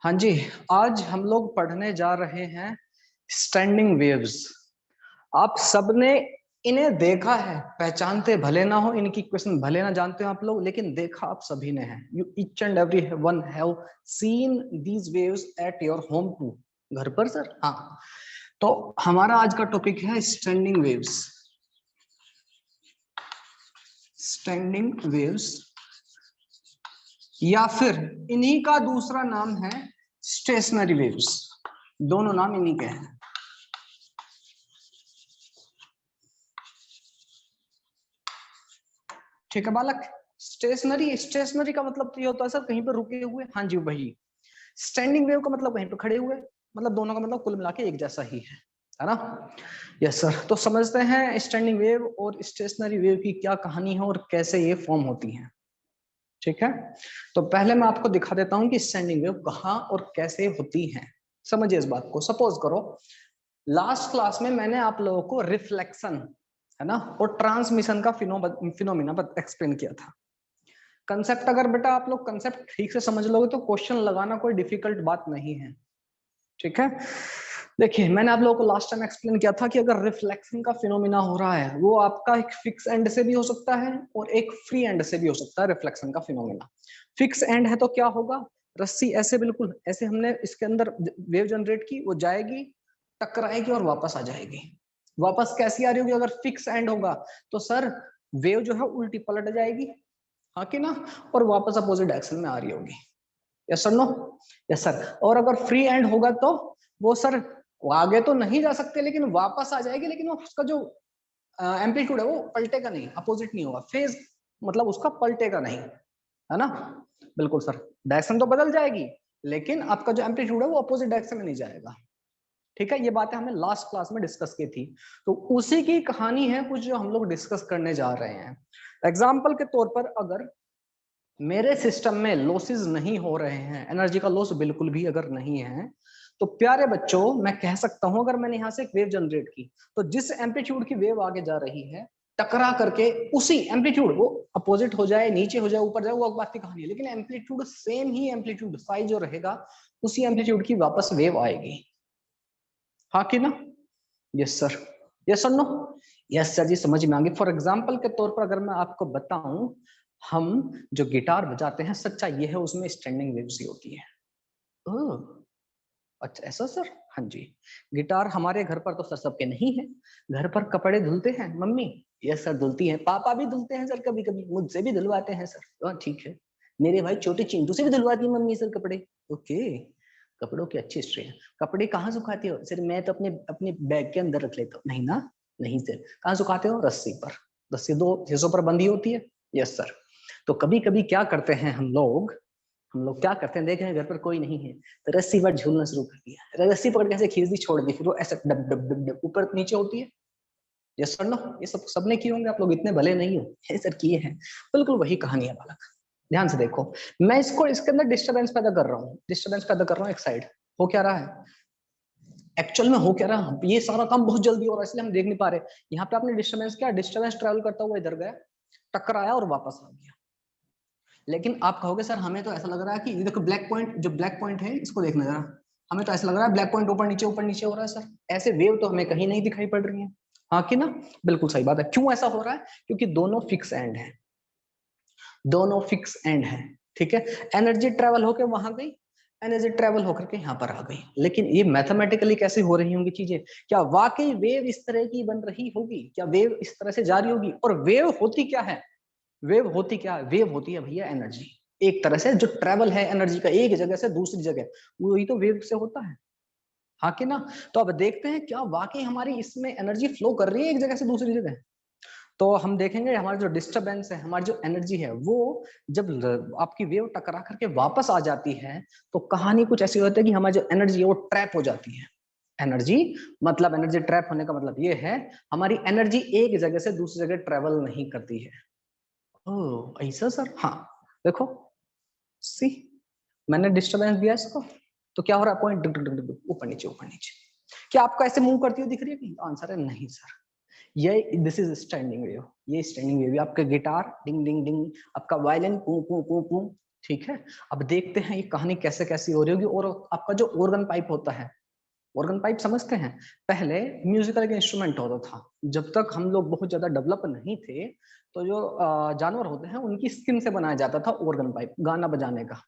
हाँ जी, आज हम लोग पढ़ने जा रहे हैं स्टैंडिंग वेव्स। आप सबने इन्हें देखा है, पहचानते भले ना हो, इनकी क्वेश्चन भले ना जानते हो आप लोग, लेकिन देखा आप सभी ने है। You each and every one have seen these waves at your home too. घर पर सर? हाँ। तो हमारा आज का टॉपिक है स्टैंडिंग वेव्स। स्टैंडिंग वेव्स या फिर इन्हीं का दूसरा नाम है स्टेशनरी वेव्स। दोनों नाम इन्हीं के हैं। ठीक है बालक। स्टेशनरी स्टेशनरी का मतलब तो ये होता है सर कहीं पर रुके हुए। हाँ जी वही। स्टैंडिंग वेव का मतलब कहीं पर खड़े हुए। मतलब दोनों का मतलब कुल मिला के एक जैसा ही है ना? Yes sir. तो समझते हैं स्टैंडिंग वेव और स्टेशनरी वेव की क्या कहानी है और कैसे ये फॉर्म होती है। ठीक है, तो पहले मैं आपको दिखा देता हूं कि स्टैंडिंग वेव कहाँ और कैसे होती है। समझिए इस बात को। सपोज करो लास्ट क्लास में मैंने आप लोगों को रिफ्लेक्शन है ना और ट्रांसमिशन का फिनोमिना एक्सप्लेन किया था। कंसेप्ट अगर बेटा आप लोग कंसेप्ट ठीक से समझ लोगे तो क्वेश्चन लगाना कोई डिफिकल्ट बात नहीं है। ठीक है, देखिए मैंने आप लोगों को लास्ट टाइम एक्सप्लेन किया था कि अगर रिफ्लेक्शन का फिनोमिना हो रहा है वो आपका एक फिक्स एंड से भी हो सकता है और एक फ्री एंड से भी हो सकता है। रिफ्लेक्शन का फिनोमिना फिक्स एंड है तो क्या होगा, रस्सी ऐसे बिल्कुल ऐसे हमने इसके अंदर वेव जनरेट की, वो जाएगी टकराएगी और वापस आ जाएगी। वापस कैसी आ रही होगी अगर फिक्स एंड होगा तो सर वेव जो है उल्टी पलट जाएगी, हाँ कि ना, और वापस अपोजिट डायरेक्शन में आ रही होगी। Yes sir no? Yes sir. और अगर फ्री एंड होगा तो वो सर वो आगे तो नहीं जा सकते लेकिन वापस आ जाएगी, लेकिन वो उसका जो एम्पलीट्यूड है वो पलटेगा नहीं, अपोजिट नहीं होगा। फेज मतलब उसका पलटेगा नहीं, है ना? बिल्कुल सर। डायरेक्शन तो बदल जाएगी लेकिन आपका जो एम्पलीट्यूड है वो अपोजिट डायरेक्शन में नहीं जाएगा। ठीक है, ये बातें हमने लास्ट क्लास में डिस्कस की थी। तो उसी की कहानी है कुछ जो हम लोग डिस्कस करने जा रहे हैं। एग्जाम्पल के तौर पर अगर मेरे सिस्टम में लॉसेस नहीं हो रहे हैं, एनर्जी का लॉस बिल्कुल भी अगर नहीं है, तो प्यारे बच्चों मैं कह सकता हूं अगर मैंने यहां से एक वेव जनरेट की तो जिस एम्पलीट्यूड की वेव आगे जा रही है टकरा करके उसी एम्पलीट्यूड वो अपोजिट हो जाए, नीचे हो जाए, ऊपर जाए, वो बात की कहानी है, लेकिन एम्पलीट्यूड सेम ही एम्पलीट्यूड साइज जो रहेगा उसी एम्पलीट्यूड की वापस वेव आएगी। हाँ कि ना? Yes sir. Yes sir no? Yes sir जी, समझ में आएंगे। फॉर एग्जाम्पल के तौर पर अगर मैं आपको बताऊं, हम जो गिटार बजाते हैं सच्चा ये है उसमें स्टैंडिंग वेव्स ही होती है। ओह अच्छा ऐसा सर? हाँ जी। गिटार हमारे घर पर तो सर सबके नहीं है। घर पर कपड़े धुलते हैं मम्मी। यस सर धुलती हैं, पापा भी धुलते हैं सर, कभी कभी मुझसे भी धुलवाते हैं सर। ठीक है। मेरे भाई छोटे चिंटू से भी धुलवाती है मम्मी सर कपड़े। ओके, कपड़ों की अच्छी हिस्ट्री है। कपड़े कहाँ सुखाते हो सर? मैं तो अपने अपने बैग के अंदर रख लेता हूँ। नहीं ना? नहीं सर। कहाँ सुखाते हो? रस्सी पर। रस्सी दो हिस्सों पर बंधी होती है। Yes sir. तो कभी कभी क्या करते हैं हम लोग क्या करते हैं, देख रहे हैं घर पर कोई नहीं है तो रस्सी पर झूलना शुरू कर दिया, रस्सी पकड़ के ऐसे खींच दी, छोड़ दी, फिर वो ऐसे डब डब डब डब ऊपर नीचे होती है। Yes sir no? ये सब सबने किए होंगे, आप लोग इतने भले नहीं हो। ये सर किए हैं। बिल्कुल वही कहानी है बालक। ध्यान से देखो, मैं इसको इसके अंदर डिस्टरबेंस पैदा कर रहा हूँ, डिस्टरबेंस पैदा कर रहा हूँ एक साइड। हो क्या रहा है एक्चुअल में? हो क्या रहा है, ये सारा काम बहुत जल्दी हो रहा है इसलिए हम देख नहीं पा रहे। यहाँ पे आपने डिस्टरबेंस क्या, डिस्टरबेंस ट्रेवल करता हुआ इधर गया, टकराया और वापस आ गया। लेकिन आप कहोगे सर हमें तो ऐसा लग रहा है कि देखो ब्लैक पॉइंट, जो ब्लैक पॉइंट है इसको देखना जरा, हमें तो ऐसा लग रहा है ब्लैक पॉइंट ऊपर नीचे हो रहा है सर। ऐसे वेव तो हमें कहीं नहीं दिखाई पड़ रही है। हाँ कि ना? बिल्कुल सही बात है। क्यों ऐसा हो रहा है? क्योंकि दोनों फिक्स एंड है, दोनों फिक्स एंड है। ठीक है, एनर्जी ट्रेवल होकर वहां गई, एनर्जी ट्रेवल होकर के यहाँ पर आ गई। लेकिन ये मैथमेटिकली कैसे हो रही होंगी चीजें? क्या वाकई वेव इस तरह की बन रही होगी? क्या वेव इस तरह से जा रही होगी? और वेव होती क्या है? वेव होती क्या है? वेव होती है भैया एनर्जी। एक तरह से जो ट्रेवल है एनर्जी का एक जगह से दूसरी जगह, वही तो वेव से होता है। हाँ कि ना? तो अब देखते हैं क्या वाकई हमारी इसमें एनर्जी फ्लो कर रही है एक जगह से दूसरी जगह। तो हम देखेंगे हमारी जो डिस्टरबेंस है, हमारी जो एनर्जी है, वो जब आपकी वेव टकरा करके वापस आ जाती है तो कहानी कुछ ऐसी होती है कि हमारी जो एनर्जी है वो ट्रैप हो जाती है। एनर्जी मतलब एनर्जी ट्रैप होने का मतलब ये है हमारी एनर्जी एक जगह से दूसरी जगह ट्रेवल नहीं करती है। ओह ऐसा सर? हाँ देखो, सी मैंने डिस्टरबेंस दिया इसको तो क्या हो रहा है, पॉइंट ऊपर नीचे ऊपर नीचे। क्या आपको ऐसे मूव करती हुई दिख रही है कि? आंसर है नहीं सर। ये दिस इज स्टैंडिंग वेव। ये स्टैंडिंग वेव, आपका गिटार डिंग डिंग डिंग, आपका वायलिन पू पू पू पू। ठीक है, अब देखते हैं ये कहानी कैसे कैसी हो रही होगी। और आपका जो ऑर्गन पाइप होता है, ऑर्गन पाइप समझते हैं, पहले म्यूजिकल का इंस्ट्रूमेंट होता था। जब तक हम लोग बहुत ज्यादा डेवलप नहीं थे, तो जो जानवर होते हैं उनकी स्किन से बनाया जाता था ऑर्गन पाइप गाना बजाने का।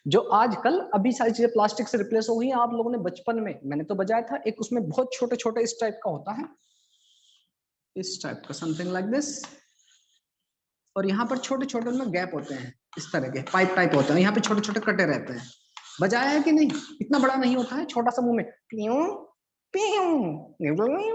जो आजकल अभी सारी चीजें प्लास्टिक से रिप्लेस हो गई हैं। आप लोगों ने बचपन में, मैंने तो बजाया था, एक उसमें बहुत छोटे छोटे इस टाइप का होता है, इस टाइप का, समथिंग लाइक दिस, और यहाँ पर छोटे छोटे उनमें गैप होते हैं, इस तरह के पाइप टाइप होते हैं, यहाँ पे छोटे छोटे कटे रहते हैं। बजाया है कि नहीं? इतना बड़ा नहीं होता है, छोटा सा मुंह में पियूं पियूं,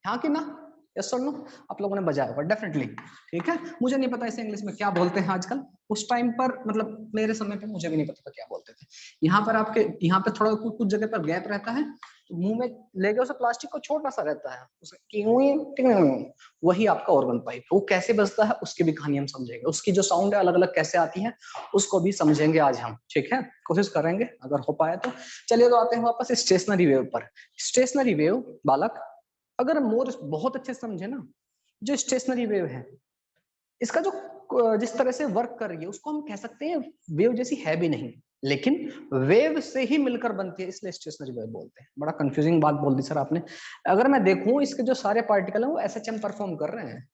हाँ कि ना? यस और नो? आप लोगों ने बजाया होगा डेफिनेटली। ठीक है, मुझे नहीं पता इसे इंग्लिश में क्या बोलते हैं आजकल। उस टाइम पर, मतलब मेरे समय पे मुझे भी नहीं पता था क्या बोलते थे। यहाँ पर आपके, यहाँ पे थोड़ा कुछ जगह पर गैप रहता है, तो मुंह में लेके उसे प्लास्टिक को छोटा सा रहता है, उसे वही आपका ऑर्गन पाइप। वो कैसे बजता है उसकी भी कहानी हम समझेंगे, उसकी जो साउंड है अलग अलग कैसे आती है उसको भी समझेंगे आज हम। ठीक है, कोशिश करेंगे अगर हो पाए तो। चलिए तो आते हैं वापस स्टेशनरी वेव पर। स्टेशनरी वेव बालक, अगर मोर बहुत अच्छे से समझे ना, जो स्टेशनरी वेव है, इसका जो जिस तरह से वर्क कर रही है उसको हम कह सकते हैं वेव जैसी है भी नहीं, लेकिन वेव से ही मिलकर बनती है, इसलिए स्टेशनरी वेव बोलते हैं। बड़ा कंफ्यूजिंग बात बोल दी सर आपने। अगर मैं देखूं इसके जो सारे पार्टिकल हैं वो एसएचएम परफॉर्म कर रहे हैं।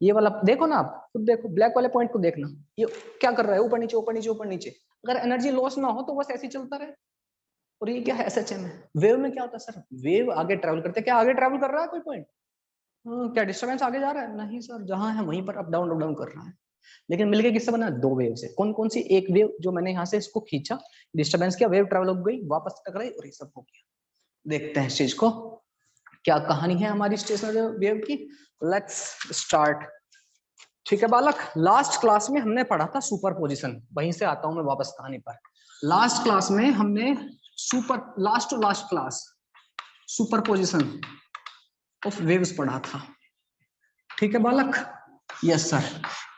ये वाला देखो ना, आप खुद देखो, ब्लैक वाले पॉइंट को देखना, ये क्या कर रहा है, ऊपर नीचे ऊपर नीचे ऊपर नीचे। अगर एनर्जी लॉस ना हो तो बस ऐसे ही चलता रहे। और ये क्या है, एसएचएम है। वेव में क्या होता है सर, वेव आगे ट्रेवल करते हैं। क्या आगे ट्रेवल कर रहा है कोई पॉइंट? क्या डिस्टर्बेंस आगे जा रहा है? नहीं सर, जहां है वहीं पर अप डाउन कर रहा है। लेकिन मिलके किससे बना? दो वेव से। कौन कौन सी? एक वेव जो मैंने यहाँ से इसको खींचा, डिस्टर्बेंस किया, वेव ट्रेवल हो गई, वापस टकराई और ये सब हो गया। देखते हैं इस चीज को, क्या कहानी है हमारी स्टेशनरी वेव की। Let's start. ठीक है बालक, लास्ट क्लास में हमने पढ़ा था सुपरपोजिशन, वहीं से आता हूं मैं वापस कहानी पर। लास्ट क्लास में हमने last to last class superposition of waves पढ़ा था। ठीक है बालक? Yes sir.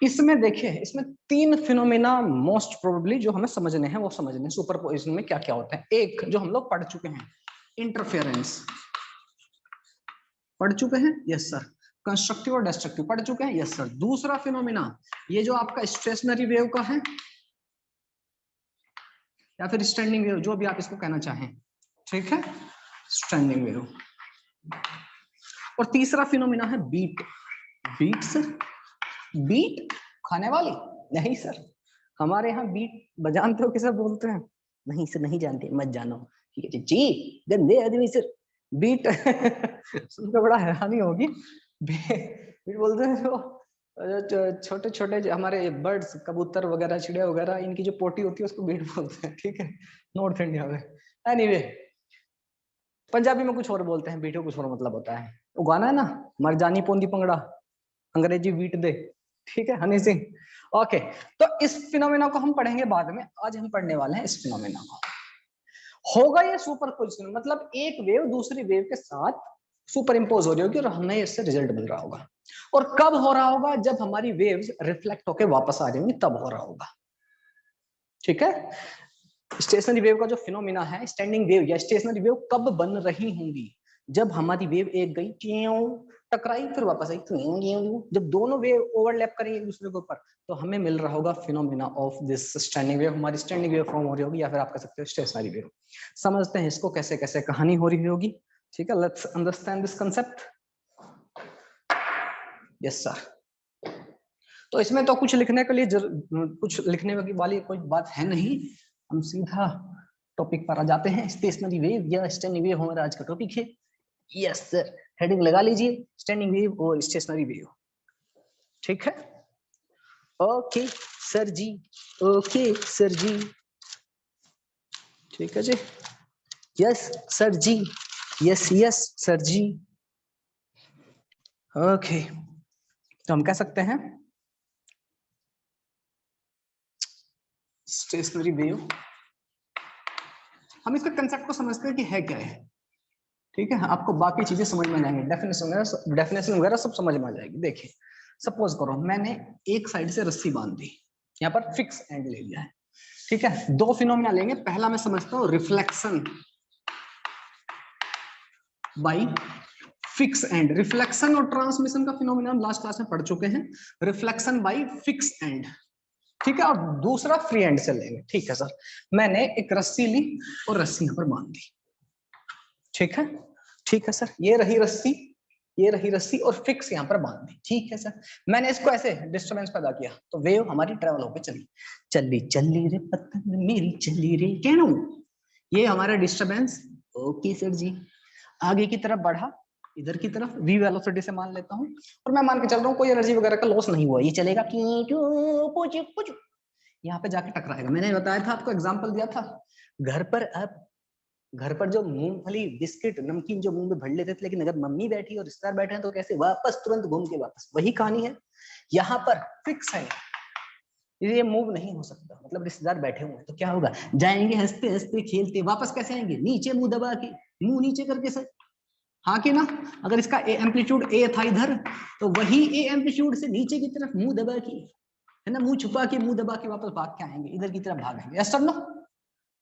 इसमें देखिए, इसमें तीन फिनोमेना मोस्ट प्रोबेबली जो हमें समझने हैं वो समझने हैं। सुपरपोजिशन में क्या क्या होता है? एक जो हम लोग पढ़ चुके हैं, इंटरफेरेंस पढ़ चुके हैं, यस सर। कंस्ट्रक्टिव और डिस्ट्रक्टिव पढ़ चुके हैं, यस सर। दूसरा फिनोमेना ये जो आपका स्टेशनरी वेव का है, या फिर स्टैंडिंग वेव, जो भी आप इसको कहना चाहें। ठीक है, स्टैंडिंग वेव। और तीसरा फिनोमेना है बीट। Beat sir? बीट खाने वाली? नहीं सर, हमारे यहाँ बीट बजानते हो किसे बोलते हैं? नहीं सर, नहीं जानते, मत जानो। ठीक है जी, गंदे आदमी सर। बीट सुनकर बड़ा हैरानी होगी। बीट बोलते हैं जो छोटे छोटे हमारे बर्ड्स, कबूतर वगैरह, चिड़िया वगैरह, इनकी जो पोटी होती है उसको बीट बोलते हैं। ठीक है, नॉर्थ इंडिया में। एनीवे, पंजाबी में कुछ और बोलते हैं, बीटो कुछ और मतलब होता है। वो गाना है ना, मरजानी पोंदी पंगड़ा, अंग्रेजी बीट दे। ठीक है, हनी सिंह। ओके, तो इस फिनोमेना को हम पढ़ेंगे बाद में, आज हम पढ़ने वाले हैं इस फिनोमेना को। होगा ये सुपरपोजिशन, मतलब एक वेव दूसरी वेव के साथ सुपर इंपोज हो रही होगी और हमें इससे रिजल्ट मिल रहा होगा। और कब हो रहा होगा? जब हमारी वेव्स रिफ्लेक्ट होकर वापस आ रही होंगी, तब हो रहा होगा। ठीक है, स्टेशनरी वेव का जो फिनोमेना है, स्टैंडिंग वेव या स्टेशनरी वेव कब बन रही होंगी? जब हमारी वेव एक गई, टकराई, फिर वापस आई, जब दोनों वेव ओवरलैप करेंगे एक दूसरे के ऊपर, तो हमें मिल रहा होगा phenomena of this standing wave. हमारी स्टैंडिंग वेव फॉर्म हो रही होगी, या फिर आप कह सकते हो स्टेशनरी वेव। समझते हैं इसको कैसे कैसे कहानी हो रही होगी। ठीक है, let's understand this concept. Yes sir. तो इसमें तो कुछ लिखने के लिए कुछ लिखने वाली कोई बात है नहीं, हम सीधा टॉपिक पर आ जाते हैं। स्टेशनरी वेव या स्टैंडिंग वेव हमारा आज का टॉपिक है। यस सर, हेडिंग लगा लीजिए, स्टैंडिंग वेव और स्टेशनरी वेव। ठीक है, ओके सर जी, ओके सर जी। ठीक है जी, यस सर जी, यस यस सर जी। ओके, तो हम कह सकते हैं स्टेशनरी वेव, हम इसके कंसेप्ट को समझते हैं कि है क्या है। ठीक है, आपको बाकी चीजें समझ में आएंगी, डेफिनेशन वगैरह सब समझ में आ जाएगी। देखिए, सपोज करो मैंने एक साइड से रस्सी बांध दी, यहाँ पर फिक्स एंड ले लिया है। ठीक है, दो फिनोमेना लेंगे। पहला मैं समझता हूँ reflection by fix and. Reflection और ट्रांसमिशन का फिनोमेना हम लास्ट क्लास में पढ़ चुके हैं। रिफ्लेक्शन बाई फिक्स एंड, ठीक है, और दूसरा फ्री हैंड से लेंगे। ठीक है सर, मैंने एक रस्सी ली और रस्सी यहाँ पर बांध दी। ठीक है, ठीक है सर, ये रही रस्सी, ये रही रस्सी और फिक्स यहाँ पर बांध दी। ठीक है सर, मैंने इसको ऐसे डिस्टरबेंस पैदा किया तो वेव हमारी ट्रेवल होकर चली चली चली रे पतंग मेरी चली रे कहनो, ये हमारा डिस्टरबेंस। ओके सर जी, आगे की तरफ बढ़ा, इधर की तरफ v वेलोसिटी से मान लेता हूँ, और मैं मान के चल रहा हूँ कोई एनर्जी वगैरह का लॉस नहीं हुआ, ये चलेगा यहाँ पे जाके टकराएगा। मैंने बताया था आपको, एग्जांपल दिया था, घर पर आप घर पर जो मूंगफली बिस्किट नमकीन जो मुंह में भर लेते थे, लेकिन अगर मम्मी बैठी और रिश्तेदार बैठे हैं तो कैसे वापस तुरंत घूम के वापस, वही कहानी है। यहाँ पर फिक्स है, ये मूव नहीं हो सकता। मतलब रिश्तेदार बैठे हुए हैं तो क्या होगा, जाएंगे हंसते हंसते खेलते, वापस कैसे आएंगे, नीचे मुंह दबा के, मुंह नीचे करके सर, हाँ कि ना। अगर इसका एम्पलीट्यूड ए था इधर, तो वही ए एम्पलीट्यूड से नीचे की तरफ मुंह दबा के, है ना, मुंह छुपा के मुंह दबा के वापस भाग के आएंगे, इधर की तरफ भागेंगे। यस सर नो,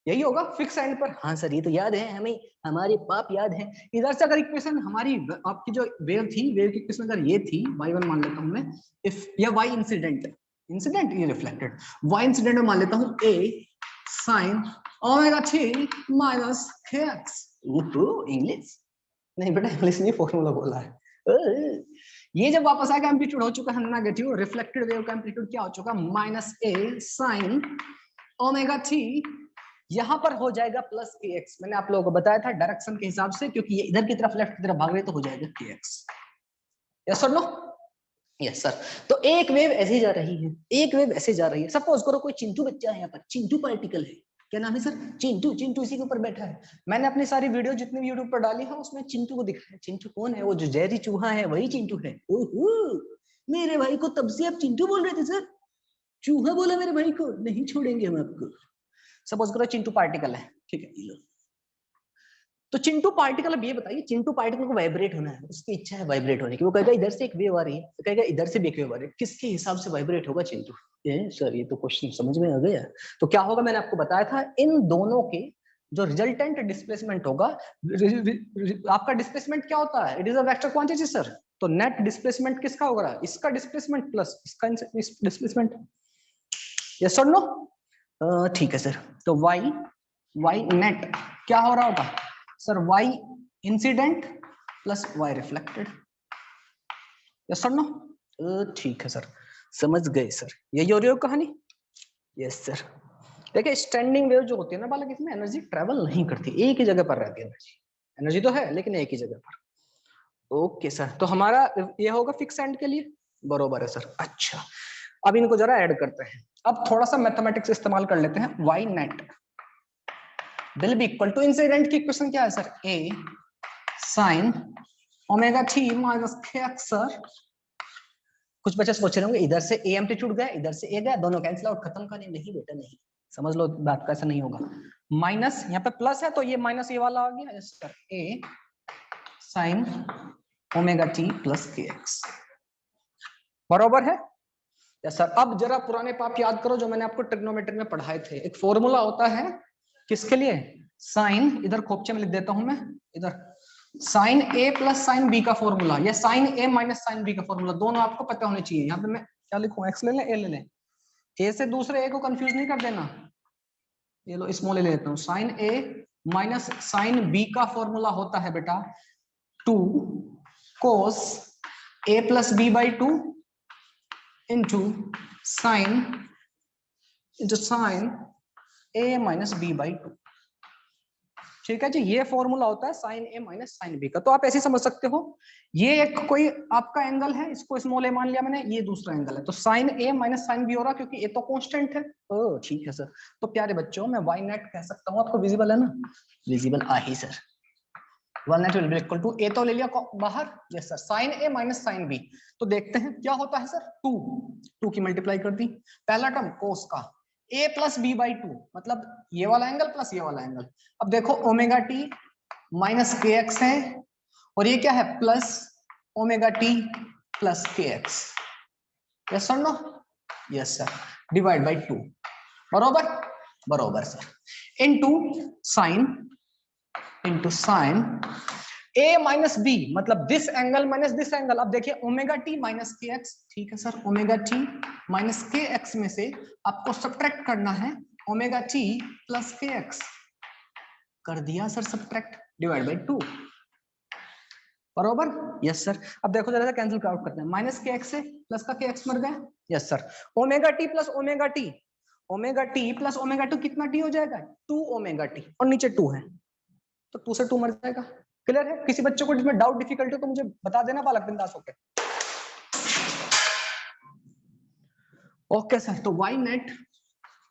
यही होगा फिक्स एंड पर। हाँ सर, ये तो याद है हमें, हमारे पाप याद है। इधर से अगर इक्वेशन हमारी आपकी जो वेव थी, वेव की इक्वेशन अगर ये थी, y1 मान लेता हूं मैं, इफ या y इंसिडेंट, इंसिडेंट ये रिफ्लेक्टेड, y इंसिडेंट में मान लेता हूं a sin omega t minus kx। English नहीं बेटा, इंग्लिश नहीं, फॉर्मूला बोला है। ये जब वापस आएगा, एम्पलीट्यूड हो चुका है नेगेटिव, रिफ्लेक्टेड वेव का एम्पलीट्यूड क्या हो चुका, minus a sin omega t, यहां पर हो जाएगा प्लस kx। मैंने आप लोगों को बताया था डायरेक्शन के हिसाब से, क्योंकि ये इधर की तरफ लेफ्ट की तरफ भाग रहे तो हो जाएगा kx। Yes sir no, yes sir. तो एक वेव ऐसे जा रही है, एक वेव ऐसे जा रही है। सपोज करो कोई चिंटू बच्चा है यहाँ पर, चिंटू पार्टिकल है, क्या नाम है सर, चिंटू। चिंटू इसी के ऊपर बैठा है। मैंने अपनी सारी वीडियो जितनी भी यूट्यूब पर डाली है उसमें चिंटू को दिखाया। चिंटू कौन है, वो जो जहरी चूहा है वही चिंटू है। ओहो, मेरे भाई को तब से आप चिंटू बोल रहे थे सर, चूहा बोला मेरे भाई को, नहीं छोड़ेंगे हम आपको। सपोज करो चिंटू पार्टिकल है, ठीक है, लो। तो चिंटू पार्टिकल, अब ये बताइए, चिंटू पार्टिकल को वाइब्रेट होना है, उसकी इच्छा है वाइब्रेट होने की, वो कहेगा इधर से एक वेव आ रही है, तो कहेगा इधर से भी एक वेव आ रही है, किसके हिसाब से वाइब्रेट होगा चिंटू। सर ये तो क्वेश्चन समझ में आ गया। तो क्या होगा, मैंने आपको बताया था, इन दोनों के जो रिजल्टेंट डिस्प्लेसमेंट होगा, आपका डिस्प्लेसमेंट क्या होता है, it is a vector quantity sir. तो नेट डिस्प्लेसमेंट किसका होगा, इसका डिस्प्लेसमेंट प्लस इसका डिस्प्लेसमेंट। यस और नो, ठीक है सर। तो y नेट क्या हो रहा होगा sir, y incident plus y reflected. Yes sir no, ठीक है सर, समझ गए सर, यही हो रही हो कहानी। Yes sir. देखिए स्टैंडिंग वेव जो होती है ना बालक, इसमें एनर्जी ट्रेवल नहीं करती, एक ही जगह पर रहती है एनर्जी। एनर्जी तो है लेकिन एक ही जगह पर। ओके सर, तो हमारा ये होगा फिक्स एंड के लिए, बरोबर है सर। अच्छा, अब इनको जरा ऐड करते हैं। अब थोड़ा सा मैथमेटिक्स इस्तेमाल कर लेते हैं। y net will be equal to, incident की इक्वेशन क्या है sir, a sin omega t minus kx sir. कुछ बच्चे सोच रहे होंगे इधर से a एम्पलीट्यूड गया, इधर से a गया, दोनों कैंसिल आउट, खत्म करने, नहीं बेटा नहीं, समझ लो बात का ऐसा नहीं होगा। माइनस यहाँ पे प्लस है तो ये माइनस ये वाला आ गया, yes sir, a sin omega t plus kx, बराबर है। Yes sir. अब जरा पुराने पाप याद करो जो मैंने आपको ट्रिग्नोमेट्री में पढ़ाए थे। एक फॉर्मूला होता है किसके लिए, साइन, इधर खोपचे में लिख देता हूं मैं, इधर साइन ए प्लस साइन बी का फॉर्मूला, या sign A minus sine B का फॉर्मूला, दोनों आपको पता होने चाहिए। यहाँ पे मैं क्या लिखूं, एक्स ले लें, ए ले लें, ए से दूसरे ए को कंफ्यूज नहीं कर देना। ये लो स्मॉल ए ले लेता हूँ। Sine A minus sine B का फॉर्मूला होता है बेटा 2 cos a plus B by 2 into sin a minus B by 2। ठीक है जी, ये फॉर्मूला होता है sine A minus sine B का। तो आप ऐसे समझ सकते हो, ये एक कोई आपका एंगल है, इसको स्मॉल ए मान लिया मैंने, ये दूसरा एंगल है, तो sign A minus sine B हो रहा क्योंकि ए तो कांस्टेंट है। ओह ठीक है सर। तो प्यारे बच्चों, मैं वाई नेट कह सकता हूँ, आपको विजिबल है ना, विजिबल आ ही sir. One net will be equal to, A तो ले लिया बाहर, yes sir, sine A minus sine B. तो देखते हैं क्या होता है सर, 2 की मल्टीप्लाई कर दी, पहला टर्म कोस का, a प्लस बी बाई 2, मतलब ये वाला एंगल प्लस ये वाला एंगल। अब देखो omega T minus K X है, और ये क्या है, plus omega T plus K X. Yes sir no, yes sir, divide by 2, बरोबर, बरोबर sir, into sine A minus B मतलब this angle minus this angle. अब देखिए omega T minus K X, ठीक है sir, omega T minus K X में से आपको सब्ट्रैक्ट करना है omega T plus K X. कर दिया सर सब्ट्रैक्ट, डिवाइड बाई 2, बरोबर। Yes sir. अब देखो जरा कैंसिल आउट करते हैं, माइनस के एक्स से प्लस का के एक्स मर गया। Yes sir. Omega T plus omega T, omega T plus omega 2 कितना टी हो जाएगा? 2 ओमेगा टी, और नीचे 2 है तो 2 से 2 मर जाएगा। क्लियर है? किसी बच्चे को जिसमें डाउट डिफिकल्टी हो तो मुझे बता देना बालक बिंदास होके। ओके सर, तो वाई नेट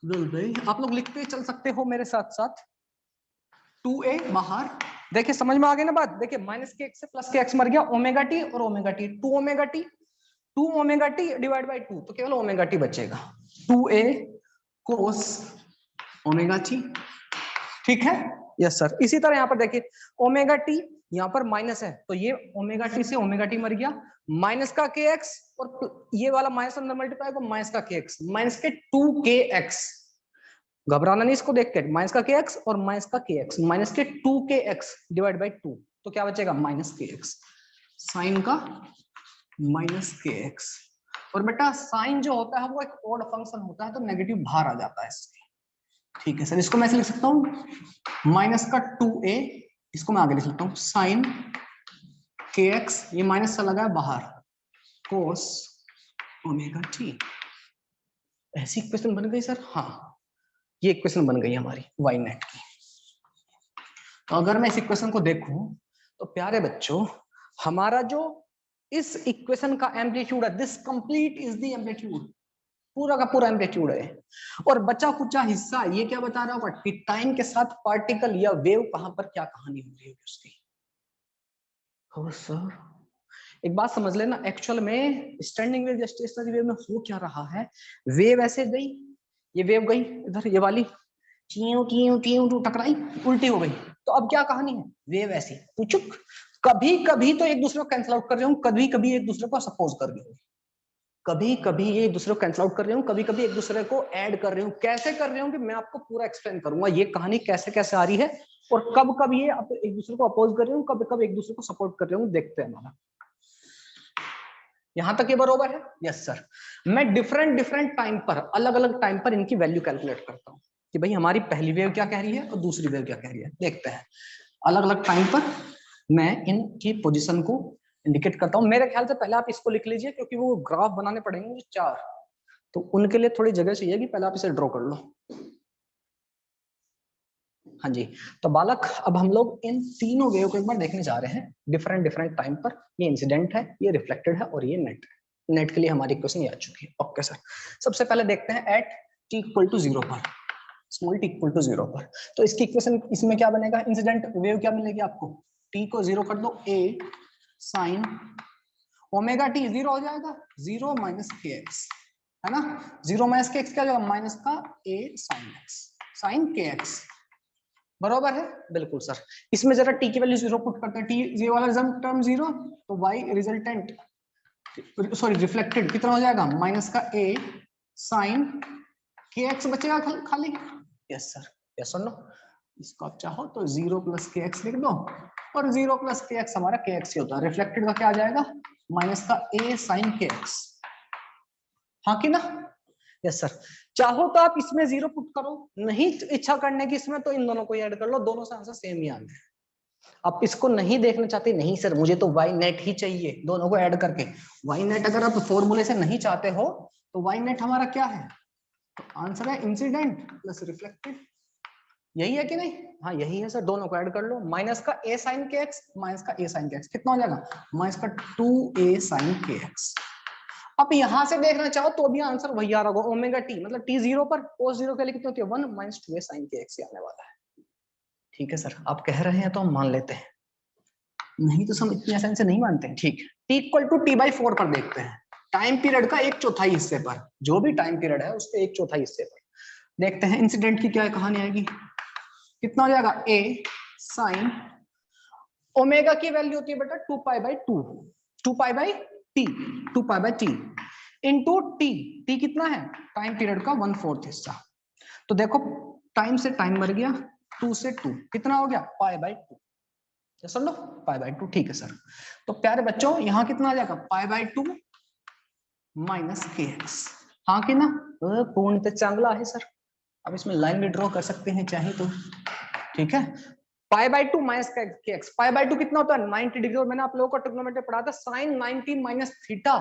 विल बी, आप लोग लिखते चल सकते हो मेरे साथ साथ, 2a बाहर। देखिए समझ में आ गई ना बात? देखिए माइनस के एक्स से प्लस के एक्स मर गया, ओमेगा टी और omega T, 2 omega T, 2 omega T divide by 2, तो केवल ओमेगा टी बचेगा, 2a कोस ओमेगा टी, ठीक है। Yes sir. इसी तरह यहाँ पर देखिए ओमेगा टी यहाँ पर माइनस है तो ये ओमेगा टी से ओमेगा टी मर गया, माइनस का के एक्स और ये वाला माइनस अंदर मल्टीप्लाई को माइनस का के एक्स, माइनस के 2 के एक्स, घबराना नहीं इसको देख के, माइनस का के एक्स और माइनस का के एक्स, माइनस के 2 के एक्स डिवाइड बाई 2, तो क्या बचेगा? माइनस के एक्स, साइन का माइनस के एक्स। और बेटा साइन जो होता है वो एक ऑड फंक्शन होता है तो नेगेटिव बाहर आ जाता है इससे, ठीक है सर। इसको मैं ऐसे लिख सकता हूँ माइनस का 2a, इसको मैं आगे लिख सकता हूँ साइन के एक्स, ये माइनस से लगा है बाहर, कोस ओमेगा टी। ऐसी इक्वेशन बन गई सर? हाँ, ये इक्वेशन बन गई हमारी वाई नेट की। तो अगर मैं इस इक्वेशन को देखूं तो प्यारे बच्चों हमारा जो इस इक्वेशन का एम्पलीट्यूड है, this complete is the amplitude, पूरा का पूरा एम्पलीट्यूड है। और बचा कुचा हिस्सा ये क्या बता रहा होगा कि टाइम के साथ पार्टिकल या वेव कहां पर क्या कहानी हो रही है उसकी। हो सर, एक बात समझ लेना, एक्चुअल में स्टैंडिंग वेव या स्टेशनरी वेव में हो क्या रहा है, वेव ऐसे गई, ये वेव गई इधर, ये वाली टीयू टीयू टीयू टू टकराई, उल्टी हो गई, तो अब क्या कहानी है? वेव ऐसी पुचुक, कभी कभी तो एक दूसरे को कैंसिल आउट कर रहे हूं, कभी कभी एक दूसरे को सपोज कर रही हूं, कभी कभी एक दूसरे को कैंसिल आउट कर रही हूँ, कभी कभी एक दूसरे को ऐड कर रही हूँ। कैसे कर रही हूँ कि मैं आपको पूरा एक्सप्लेन करूंगा ये कहानी कैसे कैसे आ रही है, और कब कब ये एक दूसरे को अपोज कर रही हूँ, कब कब एक दूसरे को सपोर्ट कर रही हूँ, देखते हैं हमारा। यहां तक ये बरोबर है? Yes sir. मैं डिफरेंट डिफरेंट टाइम पर, अलग अलग टाइम पर इनकी वैल्यू कैलकुलेट करता हूँ कि भाई हमारी पहली वेव क्या कह रही है और दूसरी वेव क्या कह रही है, देखते हैं। अलग अलग टाइम पर मैं इनकी पोजीशन को इंडिकेट करता हूँ। मेरे ख्याल से पहले आप इसको लिख लीजिए क्योंकि वो ग्राफ बनाने पड़ेंगे मुझे 4, तो उनके लिए थोड़ी जगह चाहिए कि पहले आप इसे ड्रॉ कर लो। हाँ जी, तो बालक अब हम लोग इन तीनों वेव को एक बार देखने जा रहे हैं डिफरेंट डिफरेंट टाइम पर। ये इंसिडेंट है, ये रिफ्लेक्टेड है और ये नेट है। नेट के लिए हमारी क्वेश्चन ये आ चुकी है। ओके सर, सबसे पहले देखते हैं एट टी इक्वल टू 0 पर, स्मॉल टी इक्वल टू 0 पर। तो इसकी इक्वेशन इसमें क्या बनेगा? इंसिडेंट वेव क्या मिलेगी आपको? टी को 0 कर दो, ए साइन ओमेगा टी 0 हो जाएगा, 0 माइनस के एक्स, है ना। 0 माइनस के एक्स क्या जाएगा? माइनस का ए साइन एक्स, साइन के एक्स, बरोबर है? बिल्कुल सर। इसमें जरा टी की वैल्यू 0 पुट करते हैं, टी 0 वाला टर्म 0, तो वाई रिजल्टेंट सॉरी रिफ्लेक्टेड कितना हो जाएगा? माइनस का ए साइन के एक्स बचेगा खाली। यस सर, यस और नो। इसको आप चाहो तो 0 प्लस के एक्स लिख दो, और 0 प्लस के एक्स हमारा के एक्स ही होता है। रिफ्लेक्टेड का क्या आ जाएगा? माइनस का ए साइन के एक्स, हाँ कि ना? Yes sir. चाहो तो आप इसमें 0 पुट करो, नहीं इच्छा करने की इसमें तो इन दोनों को ऐड कर लो, दोनों से आंसर सेम ही आना है। आप इसको नहीं देखना चाहते, नहीं सर मुझे तो वाई नेट ही चाहिए, दोनों को ऐड करके वाई नेट अगर आप फॉर्मूले से नहीं चाहते हो तो वाई नेट हमारा क्या है? तो आंसर है इंसिडेंट प्लस रिफ्लेक्टेड, यही है कि नहीं? हाँ यही है सर, दोनों को ऐड कर लो। माइनस का ए साइन के एक्स माइनस का ए साइन के एक्स कितना हो जाएगा? माइनस का 2a साइन के एक्स। अब यहां से देखना चाहो तो भी आंसर वही आ रहा होगा, ओमेगा टी मतलब टी 0 पर कोस 0 के लिए कितनी होती है? 1 माइनस 2a साइन के एक्स आने वाला है। ठीक है सर, आप कह रहे हैं तो हम मान लेते हैं, नहीं तो हम इतनी आसानी से नहीं मानते हैं। ठीक है, T equal to T by 4 पर देखते हैं, टाइम पीरियड का 1/4 हिस्से पर, जो भी टाइम पीरियड है उसके 1/4 हिस्से पर देखते हैं इंसिडेंट की क्या कहानी आएगी। कितना हो जाएगा? ए साइन ओमेगा की वैल्यू होती है बेटा 2 pi by 2, 2 pi by T, 2 pi by T into T. T कितना है? टाइम पीरियड का 1/4 हिस्सा। तो देखो टाइम से टाइम मर गया, 2 से 2 कितना हो गया? Pi by 2। समझ लो पाई बाय 2, ठीक है सर। तो प्यारे बच्चों यहाँ कितना आ जाएगा, पाई बाय 2 माइनस के एक्स, हाँ कि ना, पूर्ण तो चांगला है सर। अब इसमें लाइन भी ड्रॉ कर सकते हैं चाहे तो, ठीक है। पाई by 2 minus K x, pi by 2 कितना होता है 90 डिग्री, और मैंने आप लोगों को ट्रिग्नोमेट्री पढ़ा था sine 90 minus theta,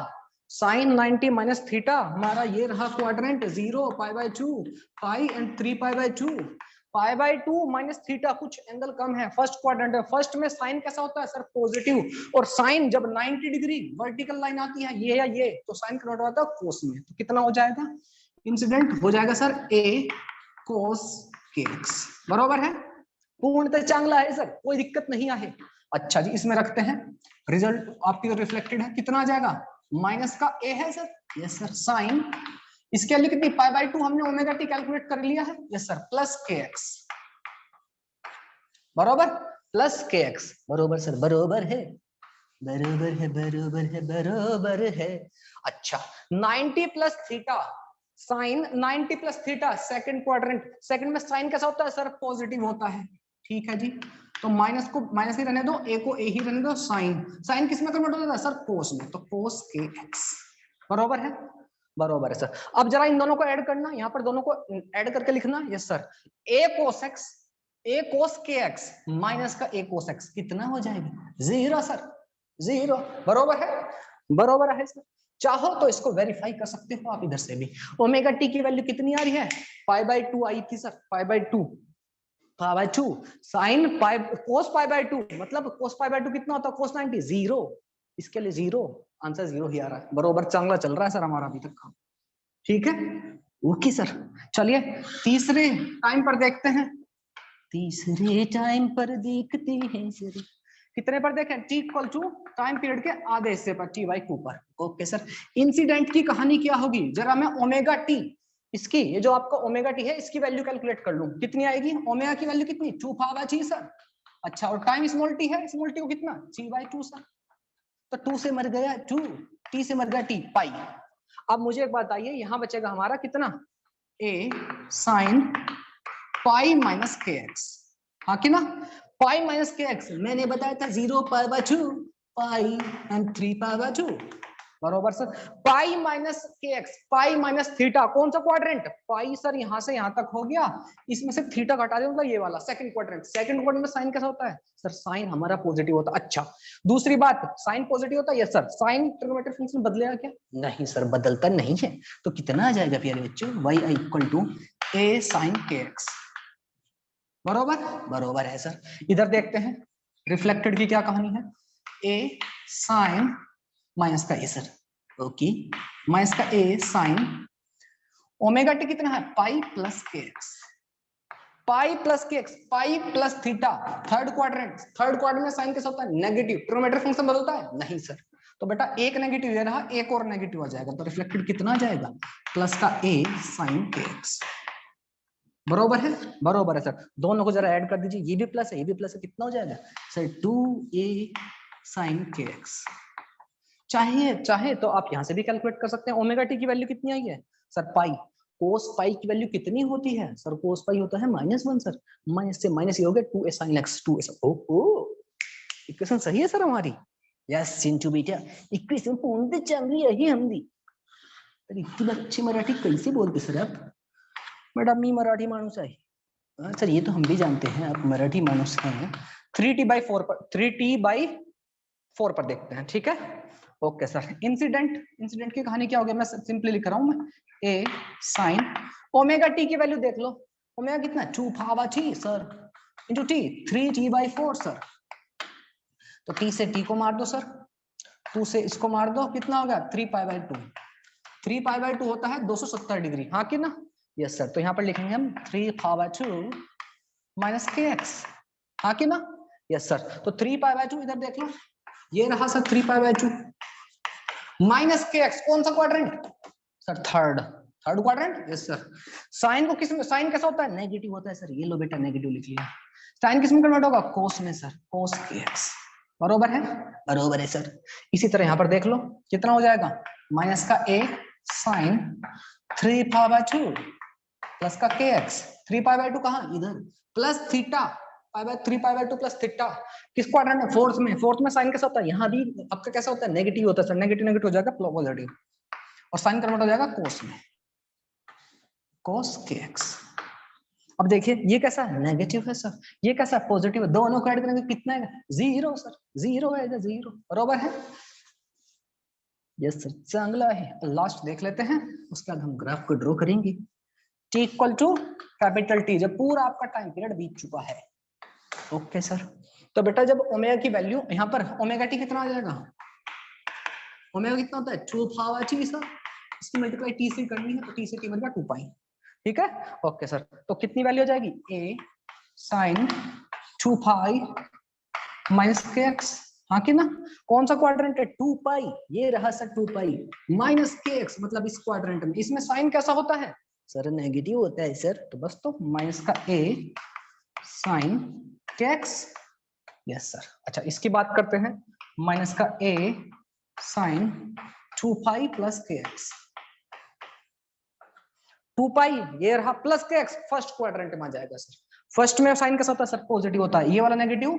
sine 90 minus theta हमारा ये रहा quadrant, 0 pi by 2 pi and 3 pi by 2, pi by 2 minus theta, कुछ एंगल कम है, फर्स्ट क्वाड्रेंट है, फर्स्ट में साइन कैसा होता है सर पॉजिटिव, और साइन जब 90 डिग्री वर्टिकल लाइन आती है ये या ये, तो साइन कन्वर्ट होता है कोस में, तो कितना हो जाएगा इंसिडेंट हो जाएगा सर a cos kx, बरोबर है, पूर्णतः चांगला है सर, कोई दिक्कत नहीं है। अच्छा जी इसमें रखते हैं, रिजल्ट आपकी रिफ्लेक्टेड है, कितना आ जाएगा माइनस का a है सर, यस सर, साइन इसके वैल्यू कितनी पाई बाय 2 हमने ओमेगा टी कैलकुलेट कर लिया है, यस सर, प्लस kx, बरोबर, प्लस kx, बरोबर सर, बरोबर है, बरोबर है, बरोबर है, बरोबर है। अच्छा 90 plus theta, sine 90 plus theta, second quadrant, second में साइन कैसा होता है सर पॉजिटिव होता है, ठीक है जी, तो माइनस को माइनस ही रहने दो, ए को ए ही रहने दो, साइन साइन किस में कन्वर्ट होता है सर कोस में, तो कोस के एक्स, बरोबर है, बरोबर है सर। अब जरा इन दोनों को ऐड करना, यहाँ पर दोनों को ऐड करके लिखना, यस सर, ए कोस एक्स, ए कोस के एक्स माइनस का ए कोस एक्स कितना हो जाएगा 0 सर, 0, बरोबर है, बरोबर है सर। चाहो तो इसको वेरीफाई कर सकते हो आप इधर से भी, ओमेगा टी की वैल्यू कितनी आ रही है पाई बाय 2 आई थी sir, pi by 2, pi by 2 sine pi cos pi by 2, मतलब कोस पाई बाय 2 कितना होता है कोस 90, 0, इसके लिए 0, आंसर 0 ही आ रहा है, बरोबर, चांगला चल रहा है सर हमारा अभी तक का, ठीक है, ओके सर। चलिए तीसरे टाइम पर देखते हैं, तीसरे टाइम पर देखते हैं सर, कितने पर देखें, t equal to time period के आधे हिस्से पर, t बाई 2 पर, ओके सर। इंसिडेंट की कहानी क्या होगी, जरा मैं ओमेगा टी, इसकी ये जो आपका ओमेगा टी है इसकी वैल्यू कैलकुलेट कर लूं, कितनी आएगी, ओमेगा की वैल्यू कितनी 2 पावर जी सर, अच्छा, और टाइम स्मॉल टी है, स्मॉल टी को कितना 3/2 सर, तो 2 से मर गया 2, t से मर गया t, पाई। अब मुझे एक बात आइए, यहां बचेगा हमारा कितना a sine pi minus K x, हाँ कि ना, पाई माइनस के एक्स मैंने बताया था 0 pi by 2 pi and 3 pi by 2, बरोबर sir, pi minus K x, pi minus theta, कौन सा क्वाड्रेंट, पाई सर यहां से यहां तक हो गया, इसमें से थीटा घटा दे, मतलब ये वाला सेकंड क्वाड्रेंट, सेकंड क्वाड्रेंट में साइन कैसा होता है सर, साइन हमारा पॉजिटिव होता है। अच्छा दूसरी बात, साइन पॉजिटिव होता है, yes sir, sine trigonometric function बदलेगा क्या, नहीं सर बदलता नहीं है, तो कितना आ जाएगा प्यारे बच्चों, y equal to a sin kx, बरोबर, बरोबर है सर। इधर देखते हैं रिफ्लेक्टेड की क्या कहानी है, a sin माइनस का a सर, ओके, माइनस का a sin ओमेगा टी कितना है pi plus K x, pi plus K x, pi plus theta, third quadrant, third quadrant में साइन कैसा होता है नेगेटिव, ट्रिग्नोमेट्रिक फंक्शन बदलता है नहीं सर, तो बेटा एक नेगेटिव ये रहा, एक और नेगेटिव आ जाएगा, तो रिफ्लेक्टेड कितना आ जाएगा प्लस का a sin kx, बरोबर है, बरोबर है सर, दोनों को जरा ऐड कर दीजिए, ये भी प्लस है ये भी प्लस है, कितना हो जाएगा सर 2a sin kx, चाहे तो आप यहां से भी कैलकुलेट कर सकते हैं, ओमेगा टी की वैल्यू कितनी आई है सर पाई, कोस पाई की वैल्यू कितनी होती है सर, कोस पाई होता है -1 सर, माइनस से माइनस ये हो गया 2a sin x, 2a, ओहो इक्वेशन सही है सर हमारी, यस चिंटू बेटा इक्वेशन पूर्ण चांगली आहे हमदी, तर इतनी अच्छी मराठी कैसे बोलते सर आप, मैडम मी मराठी माणूस आहे सर, ये तो हम भी जानते हैं आप मराठी मानुस हैं। 3t/4 पर 3t/4 पर देखते हैं, ठीक है, ओके सर। इंसिडेंट की कहानी क्या हो गया, मैं सिंपली लिख रहा हूं मैं, a sin ओमेगा टी की वैल्यू देख लो, ओमेगा कितना 2 power t sir into t 3t/4 sir, तो t से t को मार दो सर, 2 से इसको मार दो, कितना हो गया 3π/2, 3π/2 होता है 270 डिग्री, हाँ कि ना, यस सर, तो यहाँ पर लिखेंगे हम 3π/2 माइनस के एक्स, हाँ कि ना, यस सर, तो 3π/2 इधर देख लो, ये रहा सर 3π/2 माइनस के एक्स, कौन सा quadrant sir, third quadrant, yes sir. Sine को किस में, साइन कैसा होता है नेगेटिव होता है सर, ये लो बेटा नेगेटिव लिख लिया, साइन किस में कन्वर्ट होगा कोस में सर, कोस के एक्स, बरोबर है, बरोबर है सर। इसी तरह यहाँ पर देख लो कितना हो जाएगा, माइनस का a साइन 3π/2 प्लस का के एक्स, 3π/2 कहाँ इधर, प्लस थीटा π/3 प्लस थीटा किस क्वाड्रेंट में? फोर्थ में साइन कैसा होता है? यहाँ भी आपका कैसा होता है? नेगेटिव होता है सर, नेगेटिव नेगेटिव हो जाएगा पॉजिटिव और साइन कन्वर्ट हो जाएगा कोस में, cos kx। अब देखिए ये कैसा है? नेगेटिव है सर, ये कैसा है? पॉजिटिव है। दोनों को ऐड करेंगे कितना है? 0 सर, 0 आएगा, 0 बराबर है। यस सर, चांगला है। लास्ट देख लेते हैं, उसके बाद हम ग्राफ को ड्रॉ करेंगे। t equal to capital T जब पूरा आपका टाइम पीरियड बीत चुका है। ओके सर, तो बेटा जब ओमेगा की वैल्यू यहाँ पर ओमेगा टी कितना आ जाएगा? ओमेगा कितना होता है? 2 पावर t सर, इसकी मल्टीप्लाई t से करनी है तो t से t बनेगा 2 पाई। ठीक है, ओके सर, तो कितनी वैल्यू हो जाएगी? a sin 2 pi minus kx। हाँ कि ना? कौन सा क्वाड्रेंट है? 2 पाई, ये रहा सर 2 पाई माइनस kx, मतलब इस क्वाड्रेंट में। इसमें साइन कैसा होता है सर? नेगेटिव होता है सर, तो बस तो माइनस का a sin kx। Yes sir, अच्छा इसकी बात करते हैं, माइनस का a sin 2 pi plus kx। 2 पाई ये रहा प्लस kx, फर्स्ट क्वाड्रेंट में आ जाएगा सर। फर्स्ट में साइन कैसा होता है सर? पॉजिटिव होता है। ये वाला नेगेटिव